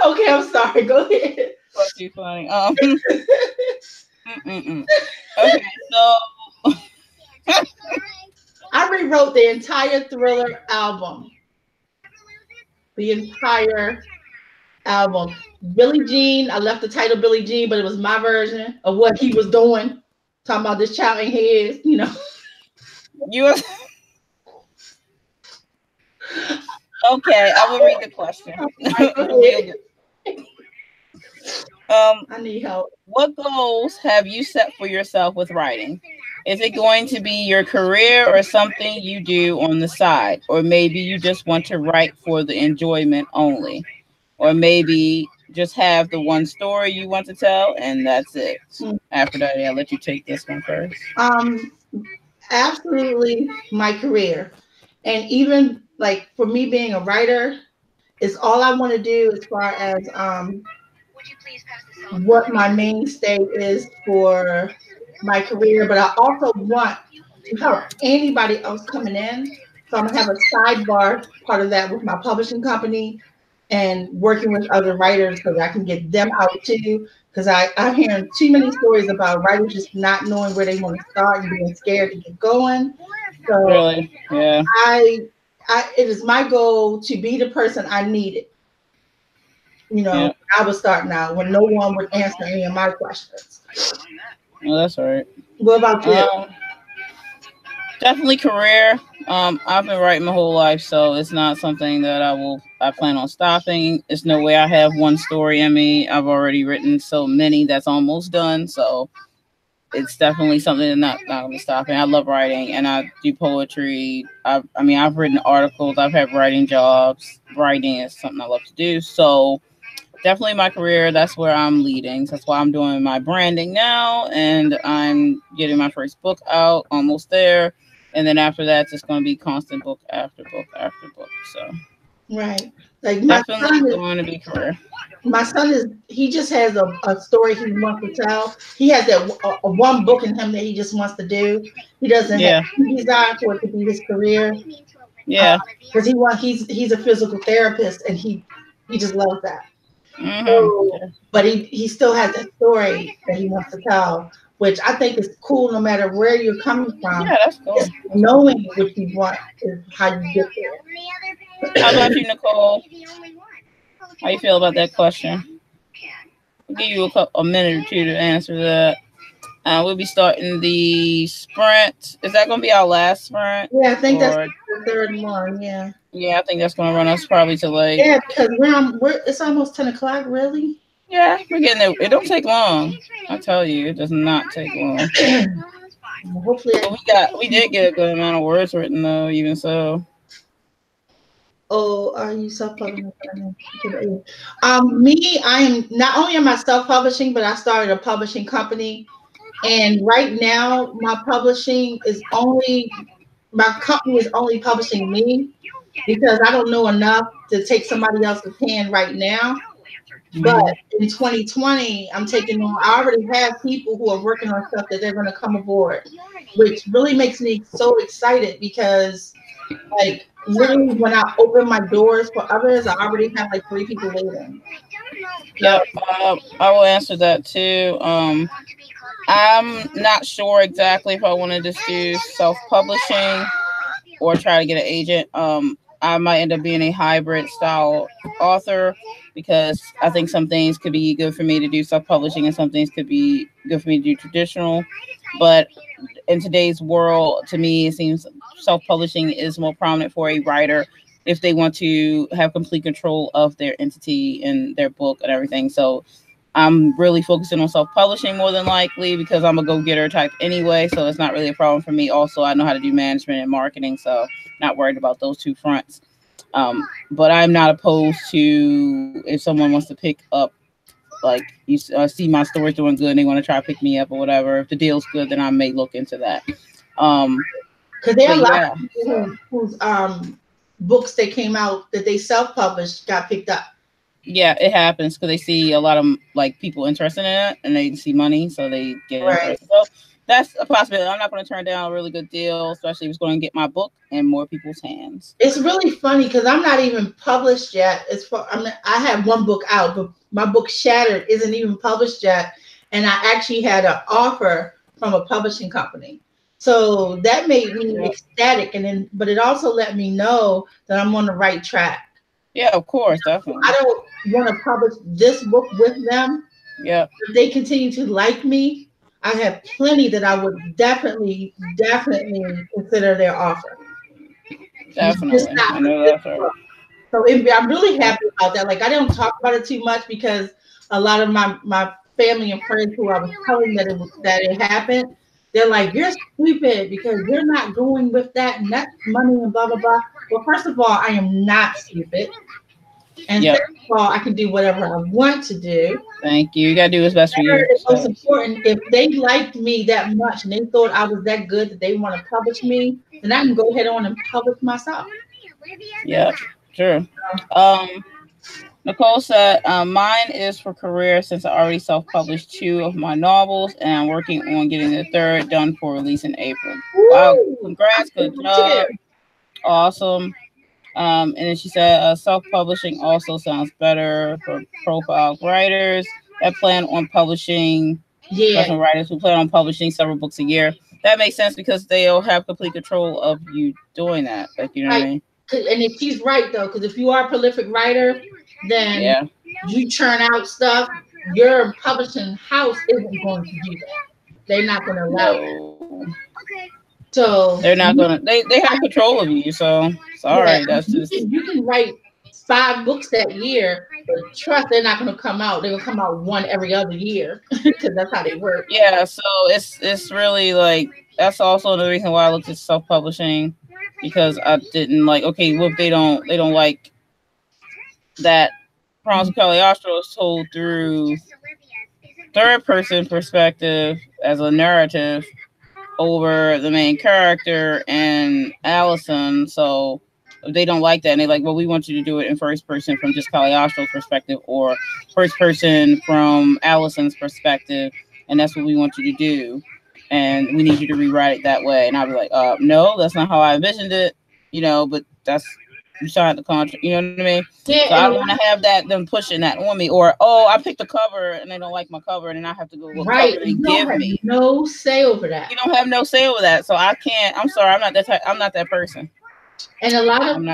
Okay, I'm sorry. Go ahead. That's too funny. Okay, so I rewrote the entire Thriller album. The entire album. Billie Jean, I left the title Billie Jean, but it was my version of what he was doing. Talking about this child ain't his, you know. Okay, I will read the question. I need help. What goals have you set for yourself with writing? Is it going to be your career or something you do on the side? Or maybe you just want to write for the enjoyment only? Or maybe just have the one story you want to tell, and that's it. Mm. Aphrodite, I'll let you take this one first. Um, Absolutely my career. And even like for me being a writer, is all I want to do as far as what my mainstay is for my career, but I also want to help anybody else coming in. So I'm gonna have a sidebar part of that with my publishing company and working with other writers so that I can get them out too. Because I'm hearing too many stories about writers just not knowing where they want to start and being scared to get going. So Really? Yeah. I, it is my goal to be the person I needed. Yeah. I was starting out when no one would answer any of my questions. Well, that's all right. What about you? Definitely career. I've been writing my whole life, so it's not something that I plan on stopping. It's no way I have one story in me. I've already written so many that's almost done. So it's definitely something that's not gonna be stopping. I love writing and I do poetry. I've written articles, I've had writing jobs. Writing is something I love to do. So definitely my career, that's where I'm leading. So that's why I'm doing my branding now, and I'm getting my first book out, almost there. And then after that, it's going to be constant book after book after book. So Right. Like definitely going to be career. my son is, he just has a story he wants to tell. He has that one book in him that he just wants to do. He doesn't have any desire for it to be his career. Yeah. Because he's a physical therapist and he just loves that. Mm-hmm. So, but he still has that story that he wants to tell, which I think is cool no matter where you're coming from. Yeah, that's cool. Just knowing what you want is how you get there. How about you, Nicole? How you feel about that question? I'll give you a minute or two to answer that. We'll be starting the sprint. Is that going to be our last sprint? Yeah, I think that's the third one. Yeah. Yeah, I think that's going to run us probably to like. Yeah, because it's almost 10 o'clock. Really? Yeah, we're getting there. It don't take long. I tell you, it does not take long. Well, hopefully, we did get a good amount of words written though. Even so. Oh, are you self-publishing? Me, I am not only am I self-publishing, but I started a publishing company. And right now, my company is only publishing me because I don't know enough to take somebody else's pen right now. But in 2020, I'm taking on, I already have people who are working on stuff that they're going to come aboard, which really makes me so excited because like literally when I open my doors for others, I already have like 3 people waiting. Yep, I will answer that too. I'm not sure exactly if I want to just do self-publishing or try to get an agent. I might end up being a hybrid style author because I think some things could be good for me to do self-publishing and some things could be good for me to do traditional. But in today's world, to me, it seems self-publishing is more prominent for a writer if they want to have complete control of their entity and their book and everything. So I'm really focusing on self-publishing more than likely because I'm a go-getter type anyway. So it's not really a problem for me. Also, I know how to do management and marketing, so not worried about those 2 fronts. But I'm not opposed to if someone wants to pick up, like you see my story's doing good and they want to try to pick me up or whatever. If the deal's good, then I may look into that. Because there are a lot of people whose books that came out that they self-published got picked up. Yeah, it happens because they see a lot of like people interested in it and they see money, so they get interested. So that's a possibility. I'm not going to turn down a really good deal, especially if it's going to get my book in more people's hands. It's really funny because I'm not even published yet. I have 1 book out, but my book Shattered isn't even published yet, and I actually had an offer from a publishing company. So that made me ecstatic, but it also let me know that I'm on the right track. Yeah, of course, definitely. I don't want to publish this book with them. Yeah. If they continue to like me, I have plenty that I would definitely consider their offer. Definitely. I know that's right. So I'm really happy about that. Like I don't talk about it too much because a lot of my family and friends who I was telling that it happened, they're like, you're stupid because you're not going with that and that's money and blah, blah, blah. Well, first of all, I am not stupid. And Yep. second of all, I can do whatever I want to do. Thank you. You gotta do what's best for you. Third, and most important, if they liked me that much and they thought I was that good that they want to publish me, then I can go ahead on and publish myself. Yeah, sure. Nicole said, mine is for career since I already self-published 2 of my novels and I'm working on getting the 3rd done for release in April. Wow, Woo! congrats, good job. Awesome. And then she said, self-publishing also sounds better for profile writers that plan on publishing, Yeah, professional writers who plan on publishing several books a year. That makes sense because they'll have complete control of you doing that. Like, you know what I right. mean? And if she's right though, because if you are a prolific writer, then Yeah. you churn out stuff. Your publishing house isn't going to do that. They're not going to allow that. No. So They're not gonna. They have control of you. So yeah, sorry. That's just. you can write 5 books that year, but trust they're not going to come out. They're going to come out one every other year because that's how they work. Yeah. So it's really like that's also the reason why I looked at self publishing because I didn't like. Okay, well if they don't like that. Promise of Cagliostro is told through third person perspective as a narrative over the main character and Allison. So if they don't like that and they're like, well, we want you to do it in first person from just Cagliostro's perspective or first person from Allison's perspective, and that's what we want you to do. And we need you to rewrite it that way. And I'll be like, no, that's not how I envisioned it, but that's you signed the contract, you know what I mean? Yeah, so I don't want to have them pushing that on me, or I picked a cover and they don't like my cover, and then I have to go what right. cover they You give don't me. have no say over that. You don't have no say over that, so I can't. I'm sorry, I'm not that type. I'm not that person. And a lot of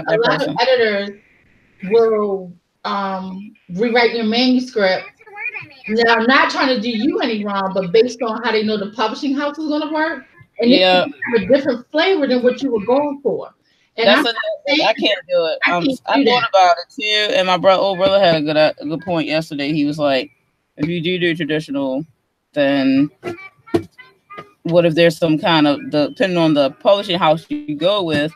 editors will rewrite your manuscript. Now, I'm not trying to do you any wrong, but based on how they know the publishing house is going to work, and it can have a different flavor than what you were going for. And I can't do it. I thought about it too, and my brother had a good point yesterday. He was like, if you do traditional, then what if there's some kind of depending on the publishing house you go with,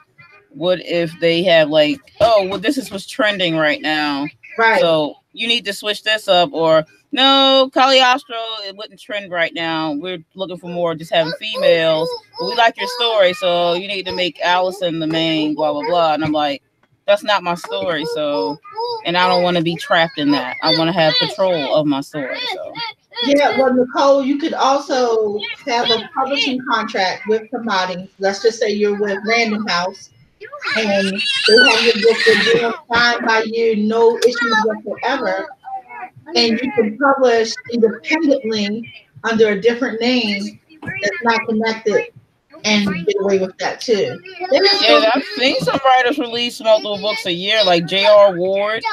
what if they have like, oh, well, this is what's trending right now, right? So you need to switch this up, or no, Cagliostro, it wouldn't trend right now. We're looking for more just having females. But we like your story, so you need to make Allison the main, blah, blah, blah. And I'm like, that's not my story, so, and I don't want to be trapped in that. I want to have control of my story, so. Yeah, well, Nicole, you could also have a publishing contract with somebody. Let's just say you're with Random House, and they have your book being signed by you, no issues whatsoever. And you can publish independently under a different name that's not connected and get away with that too. Yeah, I've seen some writers release multiple books a year, like J.R. Ward.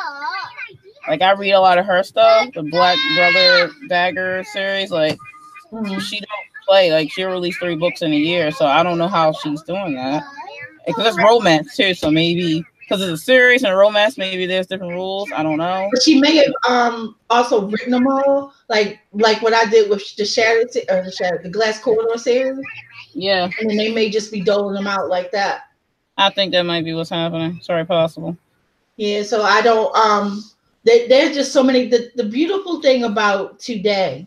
Like I read a lot of her stuff, the Black Brother Dagger series. Like she don't play. Like she'll release 3 books in a year, so I don't know how she's doing that. Because it's romance too, so maybe because it's a series and a romance, maybe there's different rules. I don't know. But she may have also written them all, like what I did with the Glass Corridor series. Yeah, and then they may just be doling them out like that. I think that might be what's happening. It's very possible. Yeah, so I don't. There's just so many. The beautiful thing about today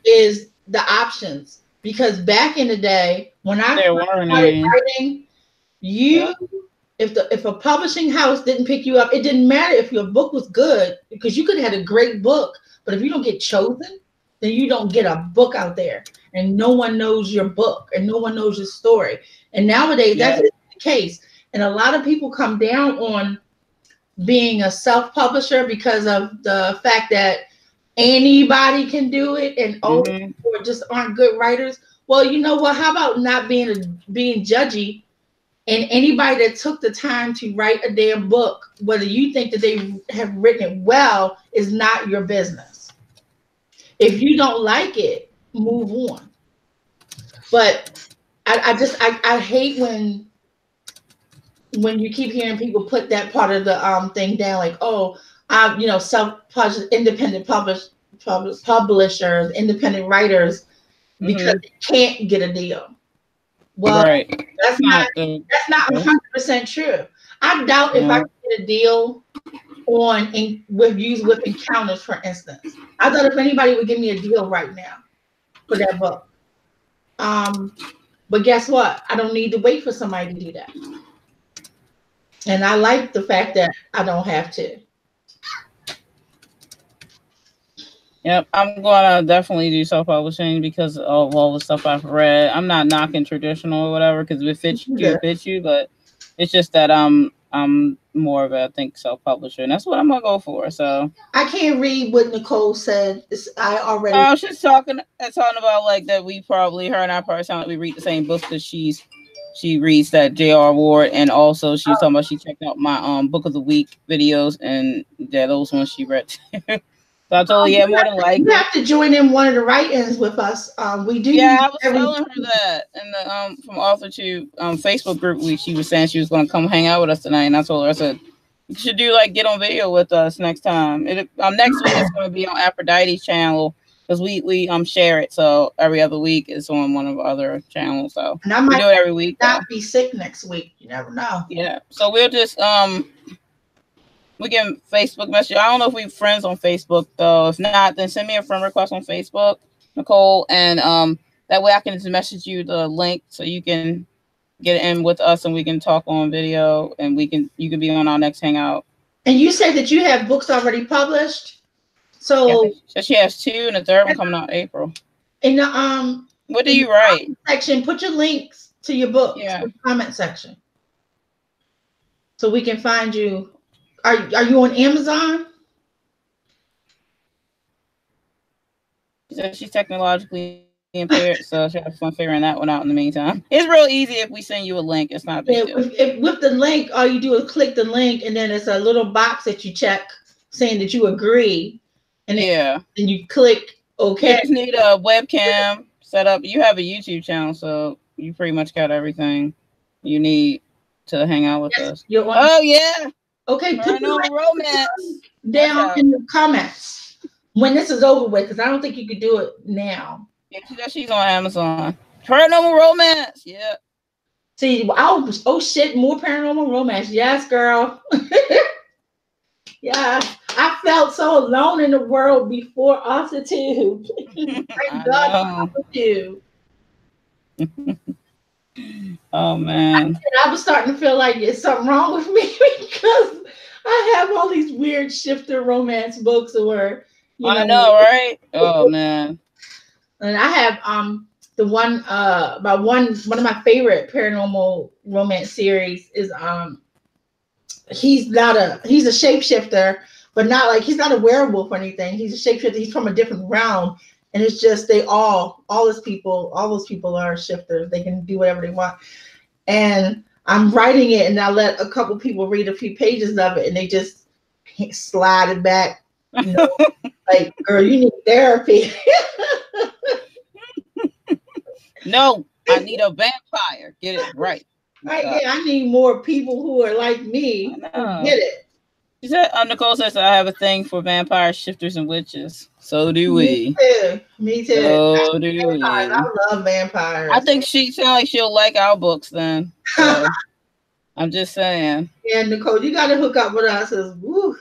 is the options, because back in the day when I started writing, if a publishing house didn't pick you up, it didn't matter if your book was good, because you could have had a great book, but if you don't get chosen, then you don't get a book out there, and no one knows your book and no one knows your story. And nowadays that's the case, and a lot of people come down on being a self-publisher because of the fact that anybody can do it, and or just aren't good writers. Well, you know what? How about not being judgy? And anybody that took the time to write a damn book, whether you think that they have written it well, is not your business. If you don't like it, move on. But I hate when you keep hearing people put that part of the thing down, like, oh, self-published, independent publishers, independent writers, because they can't get a deal. Well, that's not 100% true. I doubt if I get a deal with encounters, for instance. I thought if anybody would give me a deal right now for that book. But guess what? I don't need to wait for somebody to do that. And I like the fact that I don't have to. Yep, I'm gonna definitely do self-publishing because of all the stuff I've read. I'm not knocking traditional or whatever because if it fits you, it fits you. But it's just that I'm more of a self-publisher, and that's what I'm gonna go for. So I can't read what Nicole said. I already. Oh, she's talking about like that. Her and I probably sound like we read the same books because she reads that J.R. Ward, and also she's talking about she checked out my book of the week videos, and those ones she read. So I told her, more than likely. You have to join in one of the write-ins with us. We do. Yeah, I was telling her that in the from Author to Facebook group she was saying she was going to come hang out with us tonight, and I told her, I said, you should do get on video with us next time. Next week it's going to be on Aphrodite's channel because we share it, so every other week it's on one of our other channels. So and I might do it every week. Not be sick next week. You never know. Yeah, so we'll just we can Facebook message. I don't know if we're friends on Facebook though. If not, then send me a friend request on Facebook, Nicole, and that way I can just message you the link so you can get in with us and we can talk on video and you can be on our next hangout. And you said that you have books already published, so yeah, she has 2, and the third one coming out April. In the what do you write section? Put your links to your books in the comment section so we can find you. Are you on Amazon? She said she's technologically impaired, so she have fun figuring that one out in the meantime. It's real easy if we send you a link. It's not a big deal. With the link, all you do is click the link, and then it's a little box that you check saying that you agree. And then you click OK. You just need a webcam set up. You have a YouTube channel, so you pretty much got everything you need to hang out with us. Oh, yeah. Okay, put the romance down in the comments when this is over with, because I don't think you could do it now. Yeah, she's on Amazon. Paranormal Romance, yeah. See, oh shit, more Paranormal Romance. Yes, girl. Yeah, I felt so alone in the world before Author too. Thank God for you. Oh man, I was starting to feel like there's something wrong with me because I have all these weird shifter romance books where I know, right? Oh man. And I have the one one of my favorite paranormal romance series is he's a shapeshifter, but not like he's not a werewolf or anything. He's a shapeshifter. He's from a different realm. And it's just all those people are shifters. They can do whatever they want. And I'm writing it, and I let a couple people read a few pages of it, and they just slide it back. You know, like, girl, you need therapy. No, I need a vampire. Get it right. Right? Yeah, I need more people who are like me. Who get it. She said, Nicole says, I have a thing for vampires, shifters, and witches. So do we. Me too. So do we. I love vampires. I think she sounds like she'll like our books then. So, I'm just saying. Yeah, Nicole, you got to hook up with us. Woo.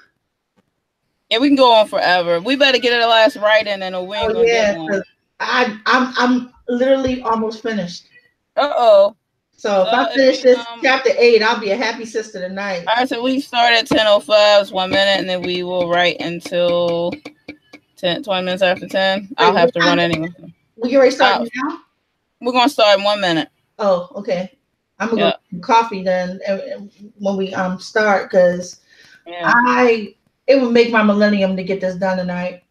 Yeah, we can go on forever. We better get the last write-in and we ain't gonna get one. I'm literally almost finished. Uh-oh. So if I finish this chapter 8, I'll be a happy sister tonight. All right, so we start at 10:05, it's 1 minute, and then we will write until 20 minutes after 10. Wait, I'll have to run anyway. We get ready to start now? We're going to start in 1 minute. Oh, okay. I'm going to go get coffee then when we start, because it would make my millennium to get this done tonight.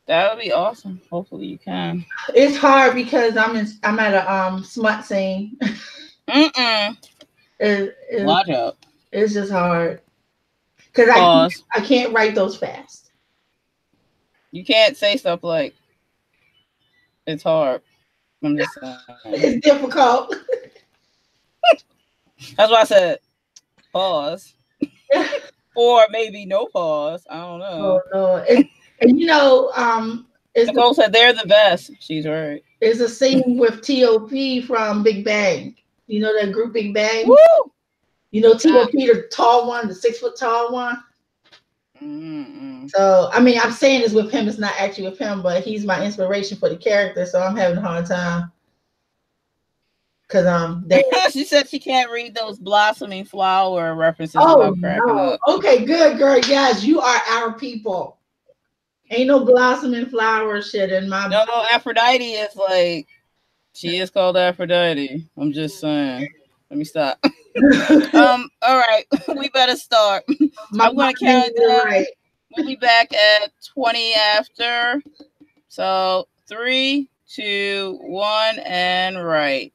That would be awesome. Hopefully you can. It's hard because I'm at a smut scene. Watch out. It's just hard because I can't write those fast. You can't say stuff like it's hard. I'm just saying. It's difficult. That's why I said pause. Or maybe no pause. I don't know. Oh, no. And you know, Nicole said they're the best. She's right. There's a scene with T.O.P. from Big Bang. You know that group Big Bang? Woo! You know T.O.P., the tall one, the 6 foot tall one? Mm-mm. So, I mean, I'm saying this with him. It's not actually with him, but he's my inspiration for the character. So I'm having a hard time because She said she can't read those blossoming flower references Oh without cracking no. up. Okay, good girl. Yes, you are our people. Ain't no blossoming flower shit in my. No, Aphrodite is like, she is called Aphrodite. I'm just saying. Let me stop. All right, we better start. My I'm gonna mind count is it down. right. We'll be back at 20 after. So 3, 2, 1, and right.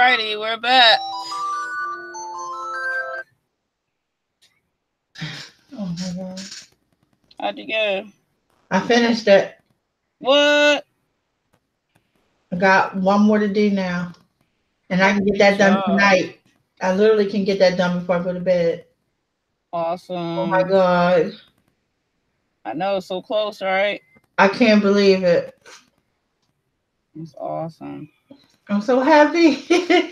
righty, we're back. Oh my God. How'd you go? I finished it. What? I got one more to do now. And I can get that done tonight. I literally can get that done before I go to bed. Awesome. Oh my God. I know, so close, right? I can't believe it. It's awesome. I'm so happy. I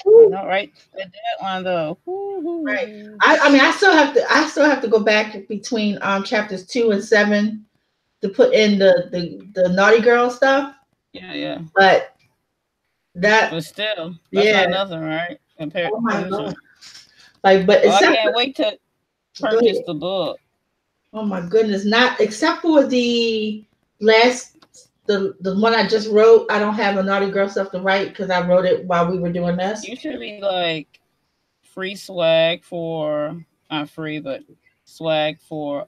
know, right? The deadline though. Right. I mean, I still have to go back between chapters 2 and 7 to put in the naughty girl stuff. Yeah. But still, that's not nothing, right? Compared to finishing. God. Like, but I can't wait to purchase the book. Oh my goodness! Not except for the last, the one I just wrote. I don't have a naughty girl stuff to write because I wrote it while we were doing this. You should be like free swag for not free, but swag for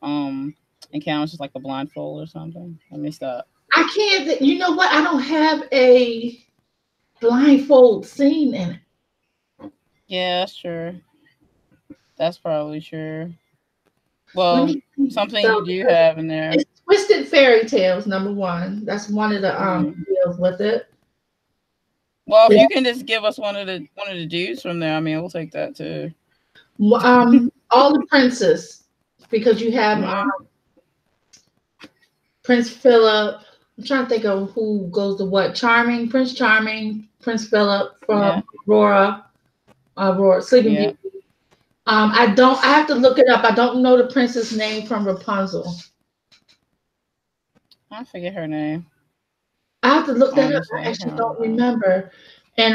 encounters like a blindfold or something. I missed that. I can't. You know what? I don't have a blindfold scene in it. Yeah, that's true. That's probably true. Well, something you do have in there. It's Twisted Fairy Tales, number 1. That's one of the deals with it. Well, if you can just give us one of the dudes from there, I mean, we'll take that too. All the princes, because you have Prince Philip. I'm trying to think of who goes to what. Prince Charming, Prince Philip from Aurora, Sleeping Beauty. I have to look it up. I don't know the princess name from Rapunzel. I forget her name. I have to look that up. I actually don't remember. And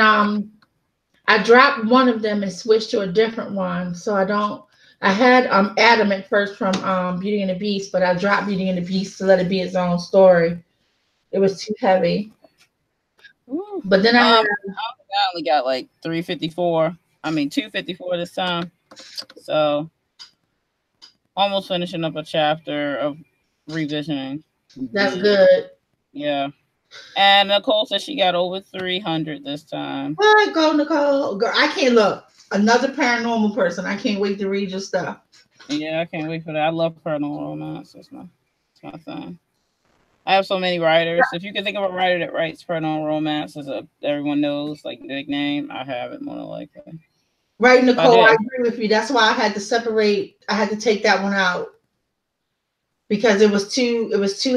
I dropped one of them and switched to a different one. So I had Adam at first from Beauty and the Beast, but I dropped Beauty and the Beast to let it be its own story. It was too heavy. Ooh. But then I only got like 354. I mean 254 this time. So almost finishing up a chapter of revisioning. That's good. Yeah. And Nicole said she got over 300 this time. What? Go, Nicole. Girl, I can't look. Another paranormal person. I can't wait to read your stuff. Yeah, I can't wait for that. I love paranormal romance. It's my thing. I have so many writers. If you can think of a writer that writes paranormal romance, everyone knows, like big name, I have it more than likely. Right, Nicole, I agree with you. That's why I had to separate. I had to take that one out because it was too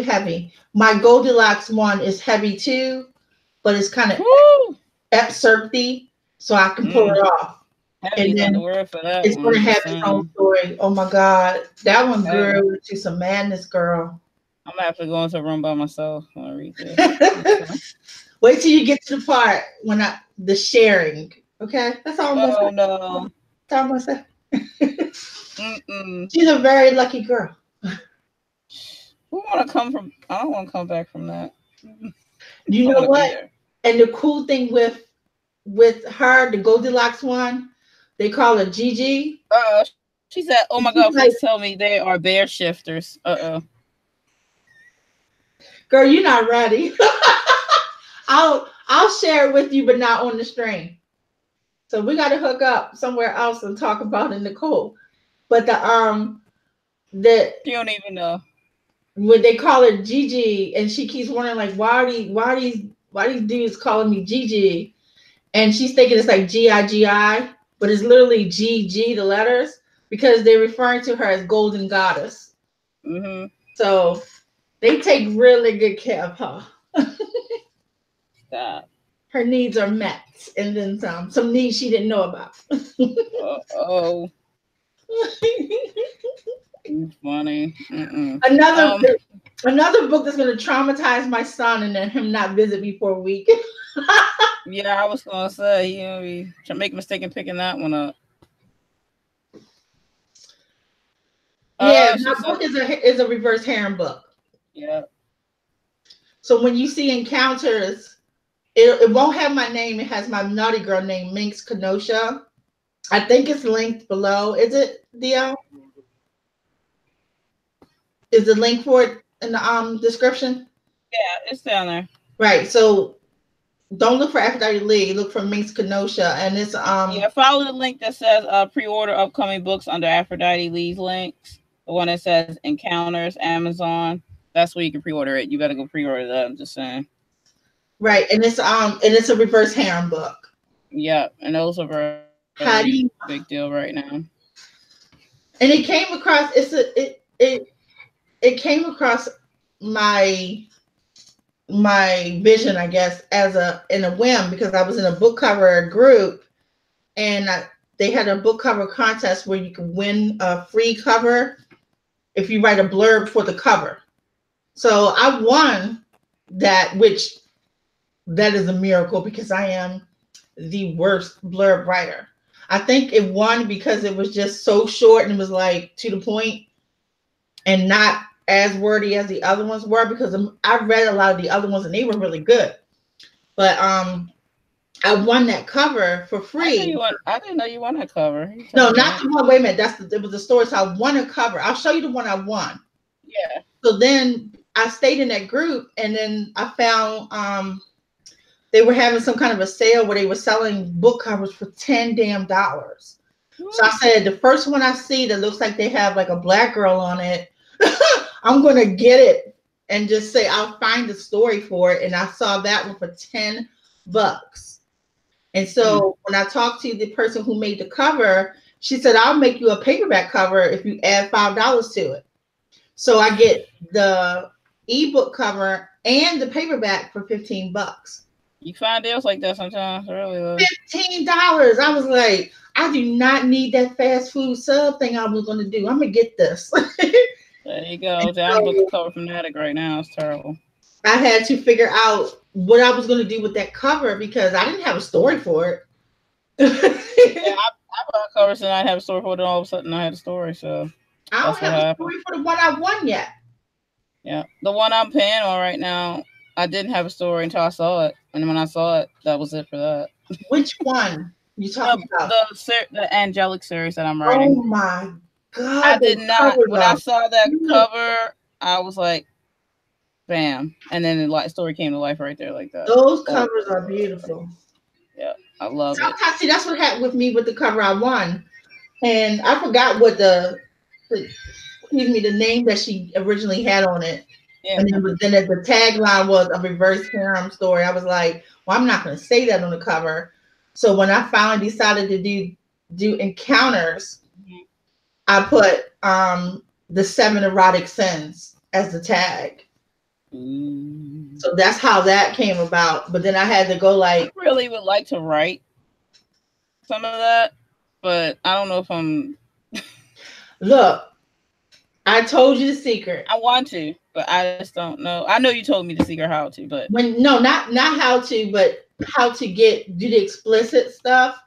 heavy. My Goldilocks one is heavy too, but it's kind of excerpty, so I can pull it off. Heavy, and then the word for that it's going to have its own story. Oh my God, that one grew to some madness, girl. I'm gonna have to go into a room by myself when I read this. Wait till you get to the part when the sharing. Okay, that's all I'm gonna say. No. That's all I'm gonna say. She's a very lucky girl. Who want to come from? I don't want to come back from that. You know what? And the cool thing with her, the Goldilocks one, they call her Gigi. She said, "Oh my God, please tell me they are bear shifters." Girl, you're not ready. I'll share it with you, but not on the stream. So we got to hook up somewhere else and talk about it, Nicole. But you don't even know. When they call her Gigi, and she keeps wondering like, why these dudes calling me Gigi? And she's thinking it's like Gigi, but it's literally GG, the letters, because they're referring to her as Golden Goddess. So they take really good care of her. Stop. Her needs are met, and then some needs she didn't know about. Funny. Another book that's going to traumatize my son and then him not visit me for a week. Yeah, I was going to say, make a mistake in picking that one up. Yeah, my book is a reverse harem book. Yeah. So when you see encounters, it won't have my name. It has my naughty girl name, Minx Kenosha. I think it's linked below. Is it, Dio? Is the link for it in the description? Yeah, it's down there. Right. So Don't look for Aphrodite Lee. Look for Minx Kenosha, and it's Yeah, follow the link that says pre-order upcoming books under Aphrodite Lee's links. The one that says Encounters Amazon. That's where you can pre-order it. You better go pre-order that. I'm just saying. right, and it's a reverse harem book. Yeah, and those are very big deal right now. And it came across it came across my vision, I guess, in a whim, because I was in a book cover group, and they had a book cover contest where you could win a free cover if you write a blurb for the cover. So I won that, which that is a miracle because I am the worst blurb writer. I think it won because it was just so short and it was like to the point and not as wordy as the other ones were, because I read a lot of the other ones and they were really good. But I won that cover for free. I didn't know you won that cover. No, not the one. Wait a minute. It was the story. So I won a cover. I'll show you the one I won. Yeah. So then I stayed in that group, and then I found they were having some kind of a sale where they were selling book covers for $10 damn. So I said, the first one I see that looks like they have like a black girl on it, I'm gonna get it and just say I'll find the story for it. And I saw that one for $10. And so when I talked to the person who made the cover, she said, I'll make you a paperback cover if you add $5 to it. So I get the ebook cover and the paperback for $15. You find deals like that sometimes, really. $15. I was like, I do not need that fast food sub thing I was going to do. I'm going to get this. There you go. I'm book cover from Attic right now. It's terrible. I had to figure out what I was going to do with that cover because I didn't have a story for it. Yeah, I bought covers and I have a story for it, and all of a sudden I had a story. So I don't have a story for the one I won yet. Yeah, the one I'm paying on right now, I didn't have a story until I saw it, and when I saw it, that was it for that. Which one you talking about? The angelic series that I'm writing. Oh my god! I did not. When I saw that cover, I was like, "Bam!" And then the story came to life right there, like that. Those covers are beautiful. Yeah, I love it. See, that's what happened with me with the cover I won, and I forgot what the name that she originally had on it. Yeah. And then the tagline was a reverse harem story. I was like, well, I'm not going to say that on the cover. So when I finally decided to do encounters, I put the 7 erotic sins as the tag. So that's how that came about. But then I had to go like, I really would like to write some of that, but I don't know if I'm. Look, I told you the secret. I want to, but I just don't know. I know you told me the secret how to, but not how to, but how to do the explicit stuff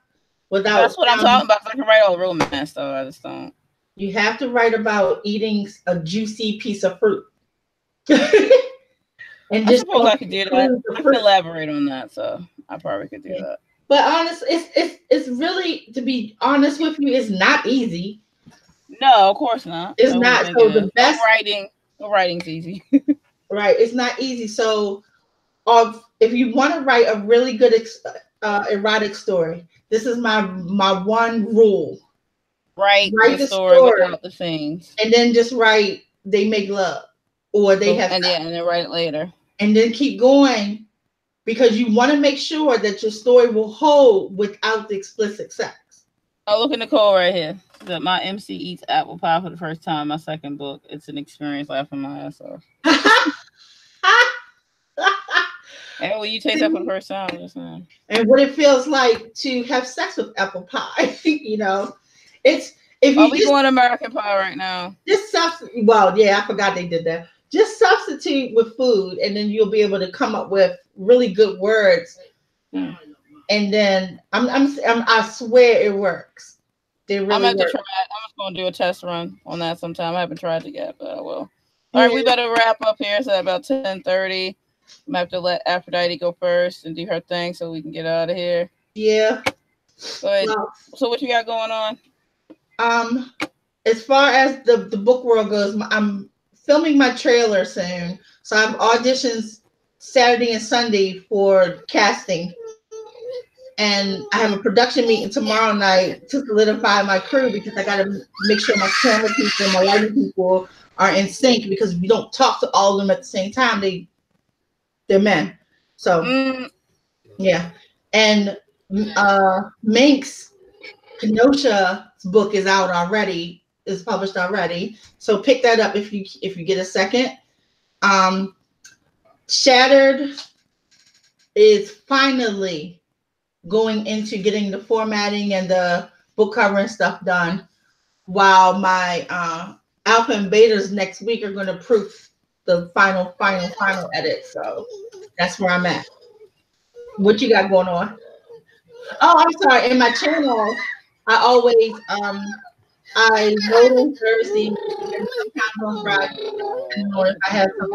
without. That's what I'm talking about. I can write all the romance stuff. I just don't. You have to write about eating a juicy piece of fruit. And I suppose I could do that. I could elaborate on that, so I probably could do that. But honestly, it's really, to be honest with you, it's not easy. No, of course not. It's not. So the best writing's easy. Right, it's not easy. So, if you want to write a really good erotic story, this is my one rule. Write the story without the scenes, and then just write they make love, or they have, and then write it later, and then keep going, because you want to make sure that your story will hold without the explicit sex. Oh, look at Nicole right here. That my MC eats apple pie for the first time. My second book. It's an experience laughing my ass off. And when you taste that for the first time, just saying. And what it feels like to have sex with apple pie, it's we going American Pie right now? Well, yeah, I forgot they did that. Just substitute with food, and then you'll be able to come up with really good words. And then I swear it works. I'm gonna have to try it. I'm just gonna do a test run on that sometime. I haven't tried it yet, but I will. All right, we better wrap up here. It's at about 10:30. I'm gonna have to let Aphrodite go first and do her thing so we can get out of here. Yeah. But so what you got going on? As far as the book world goes, I'm filming my trailer soon. So I have auditions Saturday and Sunday for casting. And I have a production meeting tomorrow night to solidify my crew because I got to make sure my camera people, my lighting people are in sync because if you don't talk to all of them at the same time, they're men. So yeah. And Minx Kenosha's book is out already, is published already. So pick that up if you get a second. Shattered is finally going into getting the formatting and the book cover and stuff done, while my alpha and betas next week are going to proof the final edit. So that's where I'm at. What you got going on? Oh, I'm sorry. In my channel, I always I load on Thursday and sometimes on Friday, depending on if I have some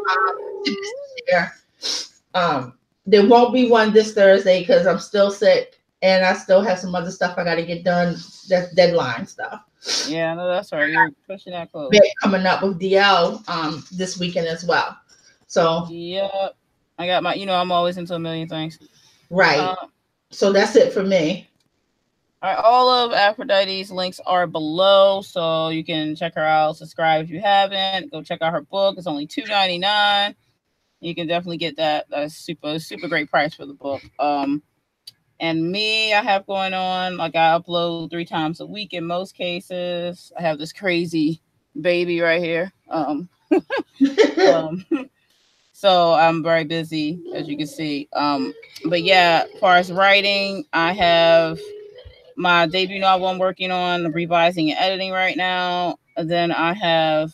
tidbits to share. There won't be one this Thursday because I'm still sick and I still have some other stuff I got to get done. That's deadline stuff. Yeah, no, that's right. You're pushing that close. Coming up with DL this weekend as well. So yeah, I got my. I'm always into a million things. Right. So that's it for me. All right, all of Aphrodite's links are below, so you can check her out. Subscribe if you haven't. Go check out her book. It's only $2.99. You can definitely get that. That's super great price for the book. And me, I have going on, like I upload 3 times a week in most cases. I have this crazy baby right here. So I'm very busy, as you can see. But yeah, as far as writing, I have my debut novel I'm working on, revising and editing right now. And then I have,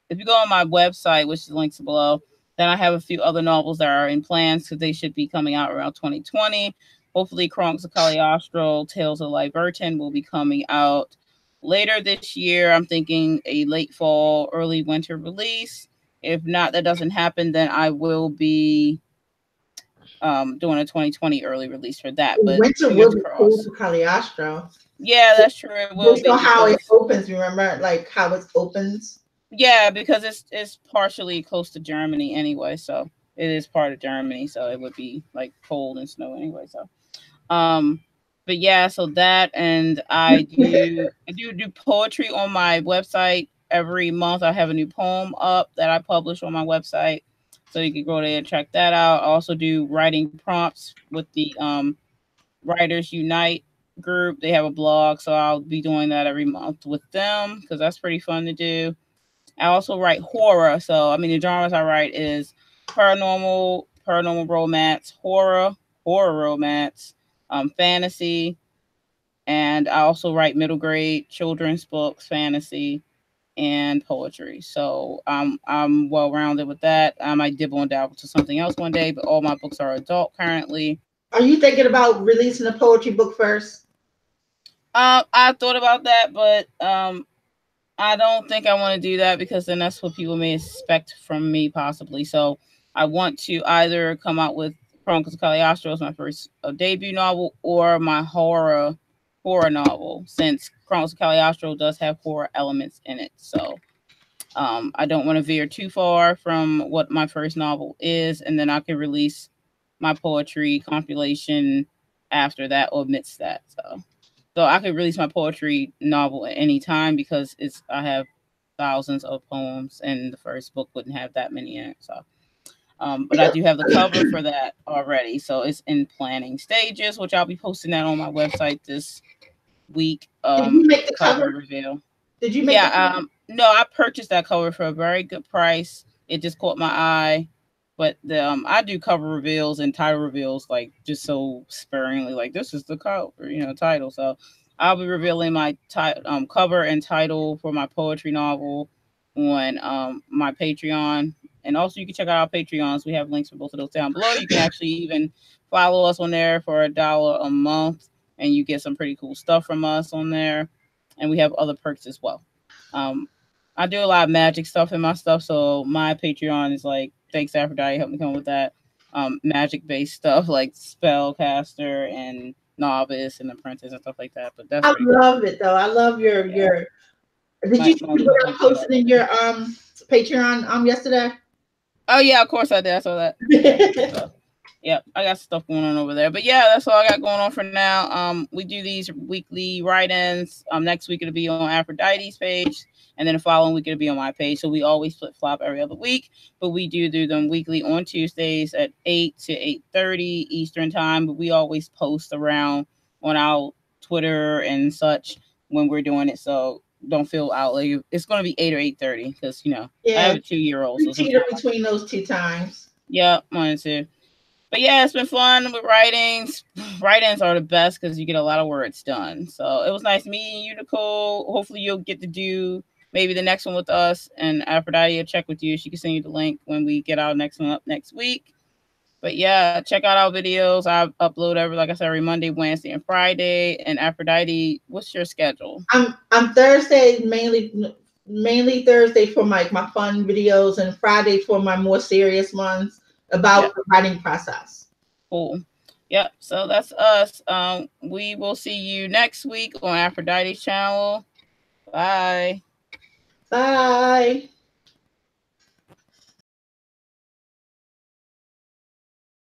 if you go on my website, which is linked below, then I have a few other novels that are in plans because they should be coming out around 2020. Hopefully, Chronicles of Cagliostro, Tales of Libertin will be coming out later this year. I'm thinking a late fall, early winter release. If not, that doesn't happen, then I will be doing a 2020 early release for that. But winter will be cool for Cagliostro. Yeah, that's true. It will be how it opens. Remember, like how it opens. Yeah, because it's partially close to Germany anyway, so it is part of Germany, so it would be like cold and snow anyway. So, but yeah, so that, and I do poetry on my website every month. I have a new poem up that I publish on my website, so you can go there and check that out. I also do writing prompts with the Writers Unite group. They have a blog, so I'll be doing that every month with them because that's pretty fun to do. I also write horror. So, I mean, the genres I write is paranormal romance, horror romance, fantasy, and I also write middle grade children's books, fantasy, and poetry. So I'm well rounded with that. I might dibble and dabble to something else one day, but all my books are adult currently. Are you thinking about releasing a poetry book first? I thought about that, but I don't think I want to do that because then that's what people may expect from me possibly. So I want to either come out with Chronicles of Cagliostro as my first debut novel or my horror novel, since Chronicles of Cagliostro does have horror elements in it. So I don't want to veer too far from what my first novel is, and then I can release my poetry compilation after that or amidst that. So I could release my poetry novel at any time because I have thousands of poems, and the first book wouldn't have that many in it. So, but I do have the cover for that already, so it's in planning stages, which I'll be posting that on my website this week. Did you make the cover reveal? Did you make? Yeah. No, I purchased that cover for a very good price. It just caught my eye. But I do cover reveals and title reveals, like just so sparingly, like this is the cover, title. So I'll be revealing my cover and title for my poetry novel on my Patreon. And also you can check out our Patreons. We have links for both of those down below. You can actually even follow us on there for $1 a month, and you get some pretty cool stuff from us on there. And we have other perks as well. I do a lot of magic stuff in my stuff, so my Patreon is like, thanks Aphrodite, help me come with that. Magic based stuff like spellcaster and novice and apprentice and stuff like that. But that's I love it though. I love your Did you see what I posted in your Patreon yesterday? Oh yeah, of course I did. I saw that. So, yep, I got stuff going on over there. But yeah, that's all I got going on for now. We do these weekly write-ins. Next week it'll be on Aphrodite's page, and then the following week it'll be on my page. So we always flip flop every other week, but we do them weekly on Tuesdays at 8 to 8:30 Eastern time. But we always post around on our Twitter and such when we're doing it. So don't feel out like it's going to be 8 or 8:30 because I have Yeah, a 2-year-old. we So teeter sometimes, between those two times. yeah, mine too. But yeah, it's been fun with writings. Write-ins are the best because you get a lot of words done. So it was nice meeting you, Nicole. Hopefully you'll get to do maybe the next one with us, and Aphrodite will check with you. She can send you the link when we get our next one up next week. But yeah, check out our videos. I upload like I said, every Monday, Wednesday, and Friday. And Aphrodite, what's your schedule? I'm Thursday mainly Thursday for my fun videos and Friday for my more serious ones Yeah, about the writing process. cool. Yep. So that's us. We will see you next week on Aphrodite's channel. Bye. Bye.